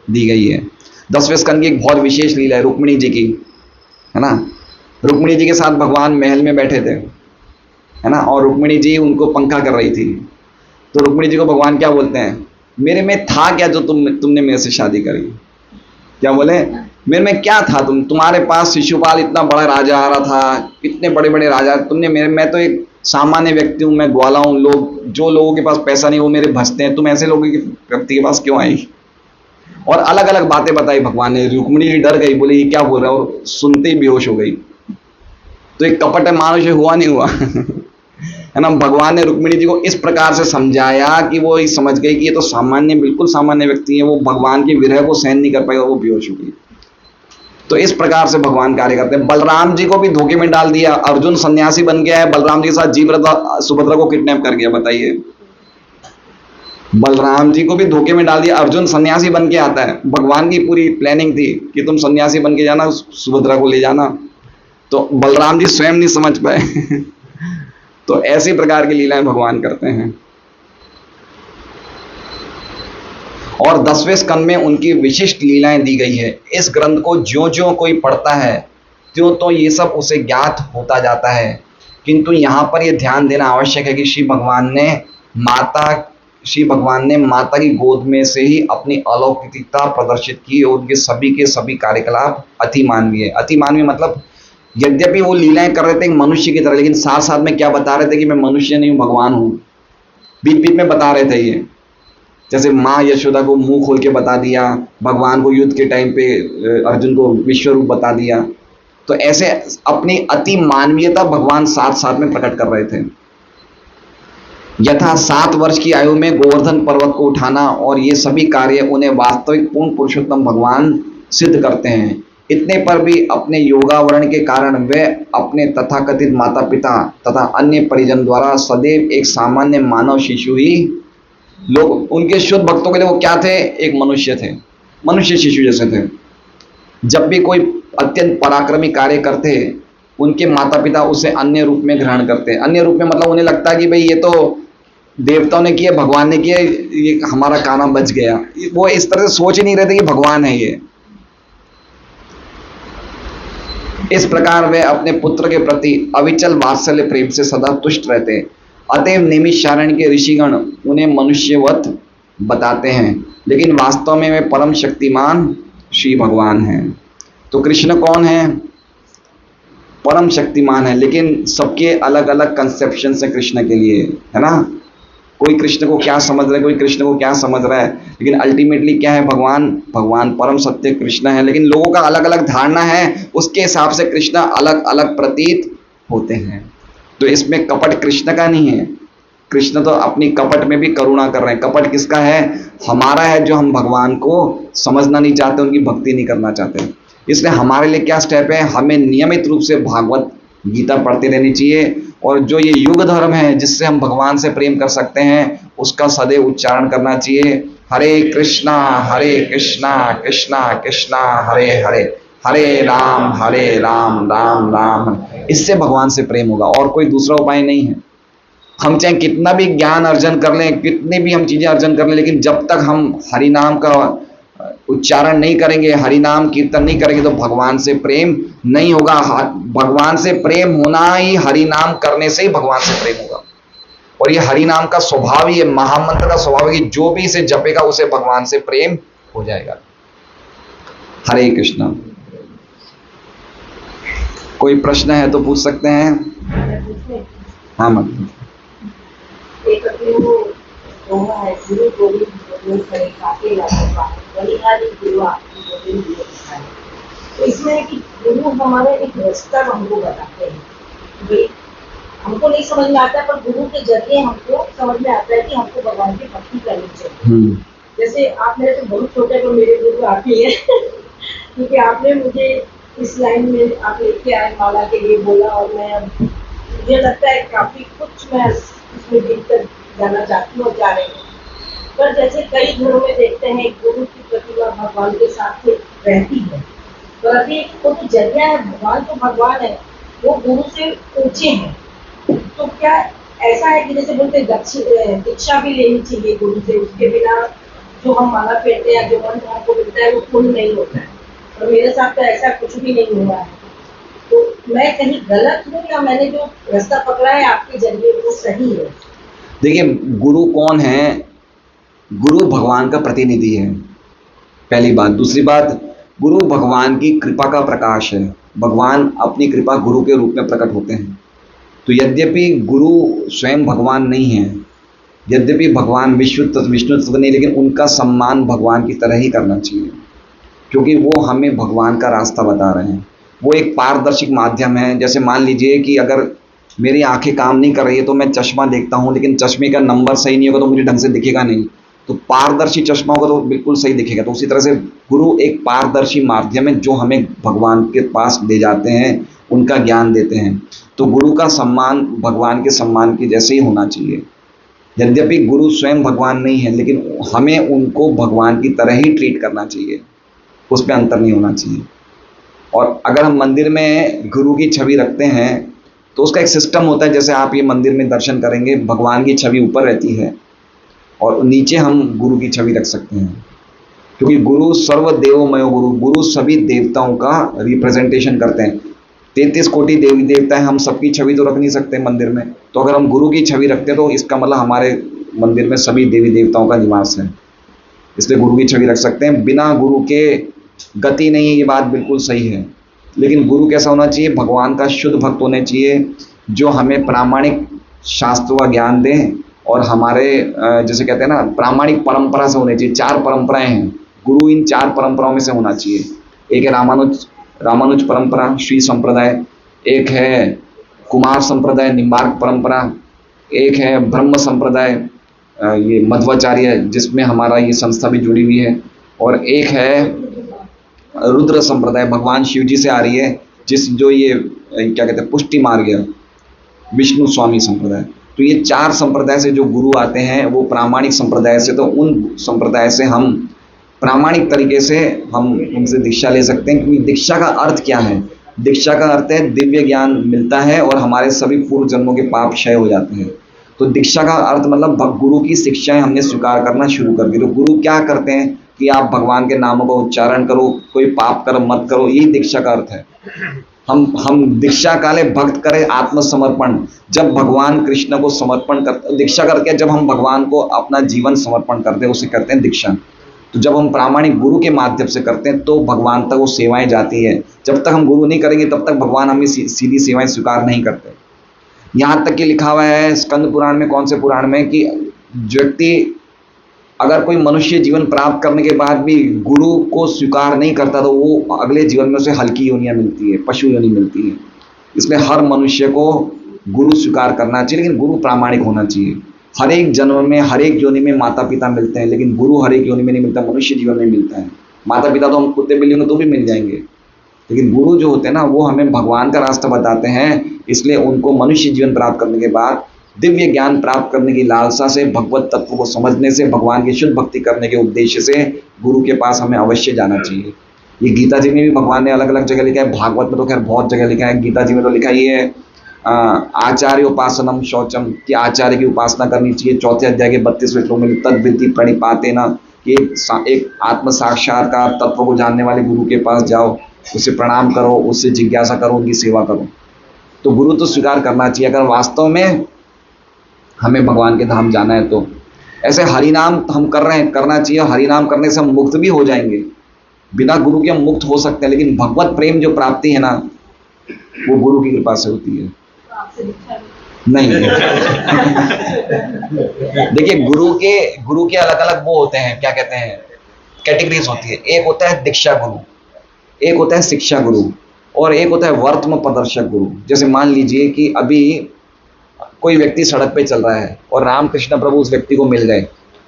दी गई है। 10वें स्कंद की एक बहुत विशेष लीला है रुक्मिणी जी की, है ना? रुक्मिणी जी के साथ भगवान महल में बैठे थे, है ना? और रुक्मिणी जी उनको पंखा कर रही थी। तो रुक्मिणी जी को भगवान क्या बोलते हैं? मेरे में था क्या जो तुमने मेरे से शादी करी? क्या बोले? मेरे में क्या था? तुम्हारे पास शिशुपाल इतना बड़ा राजा आ रहा था, इतने बड़े बड़े राजा, तुमने मैं तो एक सामान्य व्यक्ति हूं, मैं ग्वाला हूं। जो लोगों के पास पैसा नहीं वो मेरे भसते हैं, तुम ऐसे लोगों की व्यक्ति के पास क्यों आई? और अलग अलग बातें बताई भगवान ने। रुक्मिणी जी डर गई, बोले ये क्या बोल रहा है, और सुनते ही बेहोश हो गई। तो एक कपट मानुष हुआ नहीं हुआ है ना? भगवान ने रुक्मिणी जी को इस प्रकार से समझाया कि वो समझ गई कि ये तो सामान्य, बिल्कुल सामान्य व्यक्ति है, वो भगवान के विरह को सहन नहीं कर पाई और वो बेहोश हो गई। तो इस प्रकार से भगवान कार्य करते हैं। बलराम जी को भी धोखे में डाल दिया। अर्जुन सन्यासी बन गया है, बलराम जी के साथ जीवरता सुभद्रा को किडनैप कर गया। बताइए, बलराम जी को भी धोखे में डाल दिया। अर्जुन सन्यासी बन के आता है, भगवान की पूरी प्लानिंग थी कि तुम सन्यासी बन के जाना, सुभद्रा को ले जाना, तो बलराम जी स्वयं नहीं समझ पाए तो ऐसी प्रकार की लीलाएं भगवान करते हैं। और 10वें स्कंद में उनकी विशिष्ट लीलाएं दी गई है। इस ग्रंथ को ज्यों ज्यों कोई पढ़ता है त्यों तो ये सब उसे ज्ञात होता जाता है, किंतु यहाँ पर यह ध्यान देना आवश्यक है कि श्री भगवान ने माता की गोद में से ही अपनी अलौकिकता प्रदर्शित की और उनके सभी के सभी कार्यकलाप अति मानवीय है। अति मानवीय मतलब यद्यपि वो लीलाएं कर रहे थे मनुष्य की तरह, लेकिन साथ साथ में क्या बता रहे थे कि मैं मनुष्य नहीं हूं, भगवान हूं। बीच बीच में बता रहे थे ये, जैसे माँ यशोदा को मुंह खोल के बता दिया, भगवान को युद्ध के टाइम पे अर्जुन को विश्व रूप बता दिया। तो ऐसे अपनी अति मानवीयता भगवान साथ साथ में प्रकट कर रहे थे। यथा 7 वर्ष की आयु में गोवर्धन पर्वत को उठाना और ये सभी कार्य उन्हें वास्तविक पूर्ण पुरुषोत्तम भगवान सिद्ध करते हैं। इतने पर भी अपने योगावरण के कारण वे अपने तथाकथित माता पिता तथा अन्य परिजन द्वारा सदैव एक सामान्य मानव शिशु ही लोग, उनके शुद्ध भक्तों के लिए वो क्या थे? एक मनुष्य थे, मनुष्य शिशु जैसे थे। जब भी कोई अत्यंत पराक्रमी कार्य करते उनके माता पिता उसे अन्य रूप में ग्रहण करते। अन्य रूप में मतलब उन्हें लगता है कि भाई ये तो देवताओं ने किया, भगवान ने किया, ये हमारा काना बच गया। वो इस तरह से सोच ही नहीं रहे थे कि भगवान है ये। इस प्रकार वे अपने पुत्र के प्रति अविचल वात्सल्य प्रेम से सदा तुष्ट रहते। अतएव नैमिषारण्य के ऋषिगण उन्हें मनुष्यवत बताते हैं, लेकिन वास्तव में वे परम शक्तिमान श्री भगवान हैं। तो कृष्ण कौन है? परम शक्तिमान है, लेकिन सबके अलग अलग कंसेप्शन है कृष्ण के लिए, है ना। कोई कृष्ण को क्या समझ रहा है, कोई कृष्ण को क्या समझ रहा है, लेकिन अल्टीमेटली क्या है, भगवान भगवान परम सत्य कृष्ण है, लेकिन लोगों का अलग अलग धारणा है, उसके हिसाब से कृष्ण अलग अलग प्रतीत होते हैं। तो इसमें कपट कृष्ण का नहीं है, कृष्ण तो अपनी कपट में भी करुणा कर रहे हैं। कपट किसका है, हमारा है, जो हम भगवान को समझना नहीं चाहते, उनकी भक्ति नहीं करना चाहते। इसलिए हमारे लिए क्या स्टेप है, हमें नियमित रूप से भागवत गीता पढ़ते रहनी चाहिए, और जो ये युग धर्म है जिससे हम भगवान से प्रेम कर सकते हैं, उसका सदैव उच्चारण करना चाहिए। हरे कृष्णा कृष्णा कृष्णा हरे हरे, हरे राम राम राम हरे। इससे भगवान से प्रेम होगा, और कोई दूसरा उपाय नहीं है। हम चाहे कितना भी ज्ञान अर्जन कर लें, कितनी भी हम चीजें अर्जन कर लें, लेकिन जब तक हम हरि नाम का उच्चारण नहीं करेंगे, हरि नाम कीर्तन नहीं करेंगे, तो भगवान से प्रेम नहीं होगा। भगवान से प्रेम होना ही हरि नाम करने से ही भगवान से प्रेम होगा। और ये हरि नाम का स्वभाव ही है, महामंत्र का स्वभाव है कि जो भी इसे जपेगा उसे भगवान से प्रेम हो जाएगा। हरे कृष्णा। कोई प्रश्न है तो पूछ सकते हैं। हाँ मतलब एक वो दोहा है, गुरु गोविंद खाते बलिहारी गुरु आपकी गोविंद दिखाए। तो इसमें है कि गुरु हमारे एक रास्ता हमको बताते हैं, भाई हमको नहीं समझ में आता, पर गुरु के जरिए हमको समझ में आता है कि हमको भगवान की भक्ति करनी चाहिए। जैसे आप मेरे तो बहुत छोटे, पर मेरे गुरु आप ही है क्योंकि आपने मुझे इस लाइन में आप लेके आए, माला के लिए बोला, और मैं मुझे लगता है काफी कुछ मैं इसमें दिक्कत जाना चाहती हूँ और जा रही हूँ। पर जैसे कई घरों में देखते हैं गुरु की प्रतिमा भगवान के साथ रहती है, पर अभी वो तो जरिया है, भगवान तो भगवान है, वो गुरु से ऊंचे हैं। तो क्या ऐसा है कि जैसे बोलते दीक्षा भी लेनी चाहिए गुरु से, उसके बिना जो हम माला पहनते हैं, जो मन हमको मिलता है, वो पूर्ण नहीं होता है। और मेरे साथ तो ऐसा कुछ भी नहीं हुआ है। तो मैं कहीं गलत हूँ, या मैंने जो रास्ता पकड़ा है आपके जरिए वो सही है? देखिए, गुरु कौन है, गुरु भगवान का प्रतिनिधि है, पहली बात। दूसरी बात, गुरु भगवान की कृपा का प्रकाश है। भगवान अपनी कृपा गुरु के रूप में प्रकट होते हैं। तो यद्यपि गुरु स्वयं भगवान नहीं है, यद्यपि भगवान विष्णु तत्व नहीं, लेकिन उनका सम्मान भगवान की तरह ही करना चाहिए, क्योंकि वो हमें भगवान का रास्ता बता रहे हैं। वो एक पारदर्शिक माध्यम है। जैसे मान लीजिए कि अगर मेरी आंखें काम नहीं कर रही है तो मैं चश्मा देखता हूँ, लेकिन चश्मे का नंबर सही नहीं होगा तो मुझे ढंग से दिखेगा नहीं। तो पारदर्शी चश्मा होगा तो बिल्कुल सही दिखेगा। तो उसी तरह से गुरु एक पारदर्शी माध्यम है, जो हमें भगवान के पास ले जाते हैं, उनका ज्ञान देते हैं। तो गुरु का सम्मान भगवान के सम्मान की जैसे ही होना चाहिए। यद्यपि गुरु स्वयं भगवान नहीं है, लेकिन हमें उनको भगवान की तरह ही ट्रीट करना चाहिए, उसमें अंतर नहीं होना चाहिए। और अगर हम मंदिर में गुरु की छवि रखते हैं तो उसका एक सिस्टम होता है। जैसे आप ये मंदिर में दर्शन करेंगे, भगवान की छवि ऊपर रहती है और नीचे हम गुरु की छवि रख सकते हैं, क्योंकि गुरु सर्वदेवमय गुरु, गुरु सभी देवताओं का रिप्रेजेंटेशन करते हैं। 33 कोटि देवी देवता है, हम सबकी छवि तो रख नहीं सकते मंदिर में। तो अगर हम गुरु की छवि रखते हैं तो इसका मतलब हमारे मंदिर में सभी देवी देवताओं का निवास है, इसलिए गुरु की छवि रख सकते हैं। बिना गुरु के गति नहीं है, ये बात बिल्कुल सही है। लेकिन गुरु कैसा होना चाहिए, भगवान का शुद्ध भक्त होने चाहिए, जो हमें प्रामाणिक शास्त्रों का ज्ञान दें, और हमारे जैसे कहते हैं ना, प्रामाणिक परंपरा से होने चाहिए। 4 परंपराएं हैं, गुरु इन 4 परंपराओं में से होना चाहिए। एक है रामानुज परंपरा, श्री संप्रदाय, एक है कुमार संप्रदाय, निम्बार्क परंपरा, एक है ब्रह्म संप्रदाय, ये मध्वाचार्य जिसमें हमारा ये संस्था भी जुड़ी हुई है, और एक है रुद्र संप्रदाय, भगवान शिव जी से आ रही है, जो ये क्या कहते हैं, पुष्टि मार्ग, विष्णु स्वामी संप्रदाय। तो ये 4 संप्रदाय से जो गुरु आते हैं वो प्रामाणिक संप्रदाय से, तो उन संप्रदाय से हम प्रामाणिक तरीके से हम उनसे दीक्षा ले सकते हैं। क्योंकि दीक्षा का अर्थ क्या है, दीक्षा का अर्थ है दिव्य ज्ञान मिलता है और हमारे सभी पूर्व जन्मों के पाप क्षय हो जाते हैं। तो दीक्षा का अर्थ मतलब गुरु की शिक्षाएं हमने स्वीकार करना शुरू कर दी। तो गुरु क्या करते हैं कि आप भगवान के नामों का उच्चारण करो, कोई पाप कर्म मत करो, यही दीक्षा का अर्थ है। हम दीक्षा काले भक्त करें आत्मसमर्पण, जब भगवान कृष्ण को समर्पण करते, दीक्षा करके जब हम भगवान को अपना जीवन समर्पण करते हैं, उसे करते हैं दीक्षा। तो जब हम प्रामाणिक गुरु के माध्यम से करते हैं तो भगवान तक वो सेवाएं जाती है। जब तक हम गुरु नहीं करेंगे तब तक भगवान हमें सीधी सेवाएं स्वीकार नहीं करते। यहाँ तक कि लिखा हुआ है स्कंद पुराण में, कौन से पुराण में, कि व्यक्ति अगर कोई मनुष्य जीवन प्राप्त करने के बाद भी गुरु को स्वीकार नहीं करता तो वो अगले जीवन में उसे हल्की योनियां मिलती है, पशु योनि मिलती है। इसलिए हर मनुष्य को गुरु स्वीकार करना चाहिए, लेकिन गुरु प्रामाणिक होना चाहिए। हर एक जन्म में, हर एक योनि में माता पिता मिलते हैं, लेकिन गुरु हर एक योनि में नहीं मिलता, मनुष्य जीवन में मिलता है। माता पिता तो हम कुत्ते बिल्ली में तो भी मिल जाएंगे, लेकिन गुरु जो होते हैं ना वो हमें भगवान का रास्ता बताते हैं। इसलिए उनको मनुष्य जीवन प्राप्त करने के बाद दिव्य ज्ञान प्राप्त करने की लालसा से, भगवत तत्व को समझने से, भगवान की शुद्ध भक्ति करने के उद्देश्य से गुरु के पास हमें अवश्य जाना चाहिए। ये गीता जी में भी भगवान ने अलग अलग जगह लिखा है, भागवत में तो खैर बहुत जगह लिखा है। गीता जी में तो लिखा ही है आचार्य उपासनम शौचम, कि आचार्य की उपासना करनी चाहिए। चौथे अध्याय के 32वें श्लोक में तद विद्धि प्रणिपाते न, कि एक आत्म साक्षात्कार तत्व को जानने वाले गुरु के पास जाओ, उसे प्रणाम करो, उससे जिज्ञासा करो, उनकी सेवा करो। तो गुरु तो स्वीकार करना चाहिए अगर वास्तव में हमें भगवान के धाम जाना है तो। ऐसे हरिनाम हम कर रहे हैं, करना चाहिए। हरिनाम करने से हम मुक्त भी हो जाएंगे, बिना गुरु के हम मुक्त हो सकते हैं, लेकिन भगवत प्रेम जो प्राप्ति है ना वो गुरु की कृपा से होती है। नहीं देखिए, गुरु के अलग अलग वो होते हैं, क्या कहते हैं, कैटेगरीज होती है। एक होता है दीक्षा गुरु, एक होता है शिक्षा गुरु, और एक होता है वर्तमान प्रदर्शक गुरु। जैसे मान लीजिए कि अभी कोई व्यक्ति सड़क पे चल रहा है और रामकृष्ण प्रभु उस व्यक्ति को मिल गए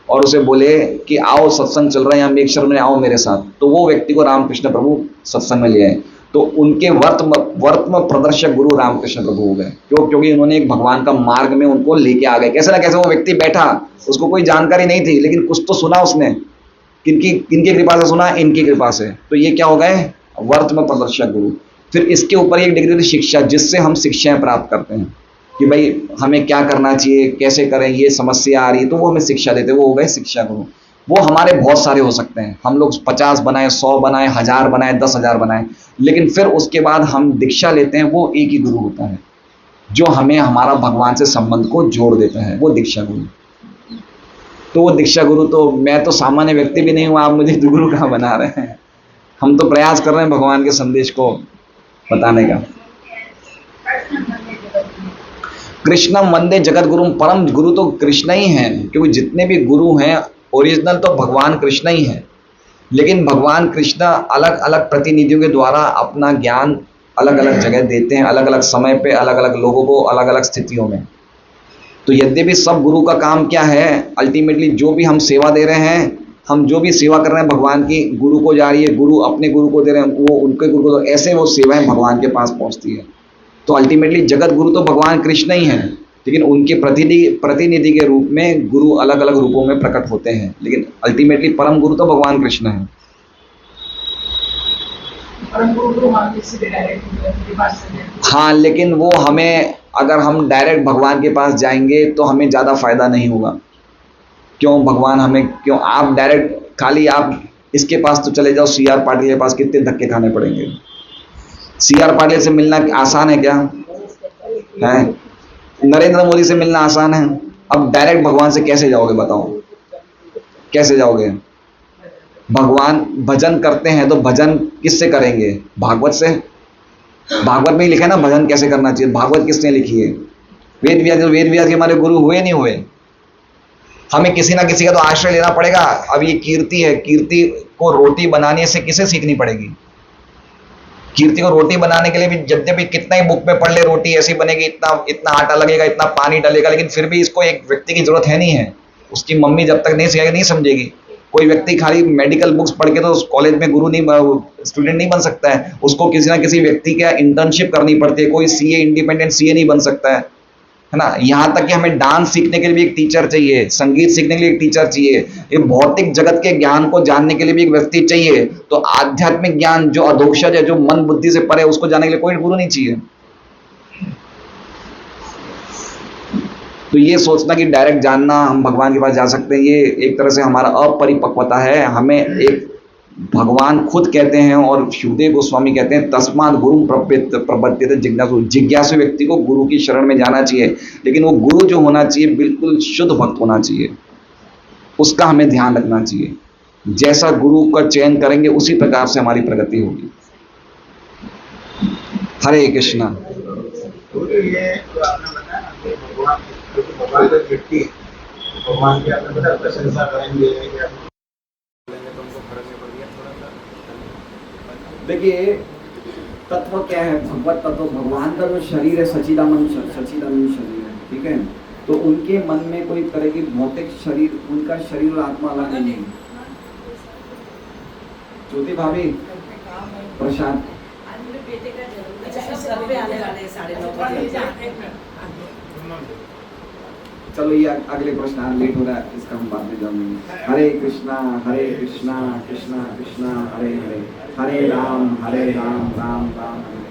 और उसे बोले कि आओ सत्संग चल रहा है यहाँ मेघशर में, आओ मेरे साथ। तो वो व्यक्ति को रामकृष्ण प्रभु सत्संग में ले आए, तो उनके वर्तमान प्रदर्शक गुरु रामकृष्ण प्रभु हो गए। क्यों? क्योंकि उन्होंने एक भगवान का मार्ग में उनको लेके आ गए। कैसे ना कैसे वो व्यक्ति बैठा, उसको कोई जानकारी नहीं थी, लेकिन कुछ तो सुना उसने। किनकी कृपा से सुना? इनकी कृपा से। तो ये क्या हो गए? वर्तमान प्रदर्शक गुरु। फिर इसके ऊपर एक डिग्री शिक्षा, जिससे हम शिक्षाएं प्राप्त करते हैं कि भाई हमें क्या करना चाहिए, कैसे करें, ये समस्या आ रही है, तो वो हमें शिक्षा देते हैं, वो हो गए शिक्षा गुरु। वो हमारे बहुत सारे हो सकते हैं, हम लोग 50 बनाए, 100 बनाए, 1000 बनाए, 10,000 बनाए, लेकिन फिर उसके बाद हम दीक्षा लेते हैं, वो एक ही गुरु होता है जो हमें हमारा भगवान से संबंध को जोड़ देता है, वो दीक्षा गुरु। तो वो दीक्षा गुरु, तो मैं तो सामान्य व्यक्ति भी नहीं हूँ, आप मुझे गुरु कहाँ बना रहे हैं। हम तो प्रयास कर रहे हैं भगवान के संदेश को बताने का। कृष्णम वंदे जगत गुरु, परम गुरु तो कृष्ण ही हैं, क्योंकि जितने भी गुरु हैं ओरिजिनल तो भगवान कृष्ण ही है। लेकिन भगवान कृष्ण अलग अलग प्रतिनिधियों के द्वारा अपना ज्ञान अलग अलग जगह देते हैं, अलग अलग समय पे, अलग अलग लोगों को, अलग अलग स्थितियों में। तो यद्यपि सब गुरु का काम क्या है, अल्टीमेटली जो भी हम सेवा दे रहे हैं, हम जो भी सेवा कर रहे हैं भगवान की, गुरु को जा रही है, गुरु अपने गुरु को दे रहे हैं, वो उनके गुरु को, ऐसे वो सेवाएं भगवान के पास पहुंचती है। तो अल्टीमेटली जगत गुरु तो भगवान कृष्ण ही हैं, लेकिन उनके प्रतिनिधि के रूप में गुरु अलग अलग रूपों में प्रकट होते हैं, लेकिन अल्टीमेटली परम गुरु तो भगवान कृष्ण है। हाँ, लेकिन वो हमें, अगर हम डायरेक्ट भगवान के पास जाएंगे तो हमें ज़्यादा फायदा नहीं होगा। क्यों? भगवान हमें क्यों, आप डायरेक्ट खाली आप इसके पास तो चले जाओ, CR पाटिल के पास कितने धक्के खाने पड़ेंगे। CR पाटिल से मिलना आसान है क्या? है? नरेंद्र मोदी से मिलना आसान है? अब डायरेक्ट भगवान से कैसे जाओगे बताओ, कैसे जाओगे? भगवान भजन करते हैं तो भजन किससे करेंगे? भागवत से। भागवत में ही लिखा है ना भजन कैसे करना चाहिए। भागवत किसने लिखी है? वेद व्यास के हमारे गुरु हुए नहीं हुए? हमें किसी ना किसी का तो आश्रय लेना पड़ेगा। अब ये कीर्ति है, कीर्ति को रोटी बनाने से किसे सीखनी पड़ेगी? कीर्ति को रोटी बनाने के लिए भी यद्यपि कितना ही बुक में पढ़ ले, रोटी ऐसी बनेगी, इतना आटा लगेगा, इतना पानी डलेगा, लेकिन फिर भी इसको एक व्यक्ति की जरूरत है नहीं है। उसकी मम्मी जब तक नहीं सिखाएगी नहीं समझेगी। कोई व्यक्ति खाली मेडिकल बुक्स पढ़ के तो कॉलेज में गुरु नहीं, स्टूडेंट नहीं बन सकता है। उसको किसी ना किसी व्यक्ति का इंटर्नशिप करनी पड़ती है। कोई CA इंडिपेंडेंट CA नहीं बन सकता है ना। यहाँ तक कि हमें डांस सीखने के लिए भी एक टीचर चाहिए, संगीत सीखने के लिए एक टीचर चाहिए, ये भौतिक जगत के ज्ञान को जानने के लिए भी एक व्यक्ति चाहिए। तो आध्यात्मिक ज्ञान जो अधोक्षज है, जो मन बुद्धि से परे, उसको जानने के लिए कोई गुरु नहीं चाहिए। तो ये सोचना कि डायरेक्ट जानना हम भगवान के पास जा सकते हैं, ये एक तरह से हमारा अपरिपक्वता है। हमें एक भगवान खुद कहते हैं और शिवदेव गोस्वामी कहते हैं, तस्मात् गुरु प्रपद्यते जिज्ञासु। जिज्ञासु व्यक्ति को गुरु की शरण में जाना चाहिए, लेकिन वो गुरु जो होना चाहिए बिल्कुल शुद्ध भक्त होना चाहिए, उसका हमें ध्यान रखना चाहिए। जैसा गुरु का चयन करेंगे उसी प्रकार से हमारी प्रगति होगी। हरे कृष्णा। तो ये जो आपने बताया कि भगवान क्योंकि भगवान का व्यक्ति भगवान की आपने बताया प्रशंसा करेंगे या तो उनको फर्क नहीं पड़ गया थोड़ा सा। देखिए तत्व क्या है, भगवत तत्व भगवान का जो शरीर है सच्चिदानंद शरीर है, ठीक है। तो उनके मन में कोई तरह की भौतिक शरीर, उनका शरीर और आत्मा अलग नहीं है। ज्योति भाभी, प्रशांत, चलो ये अगले प्रश्न लेट हो रहा है, इसका हम बाद में जानेंगे। हरे कृष्णा कृष्णा कृष्णा हरे हरे, हरे राम राम राम हरे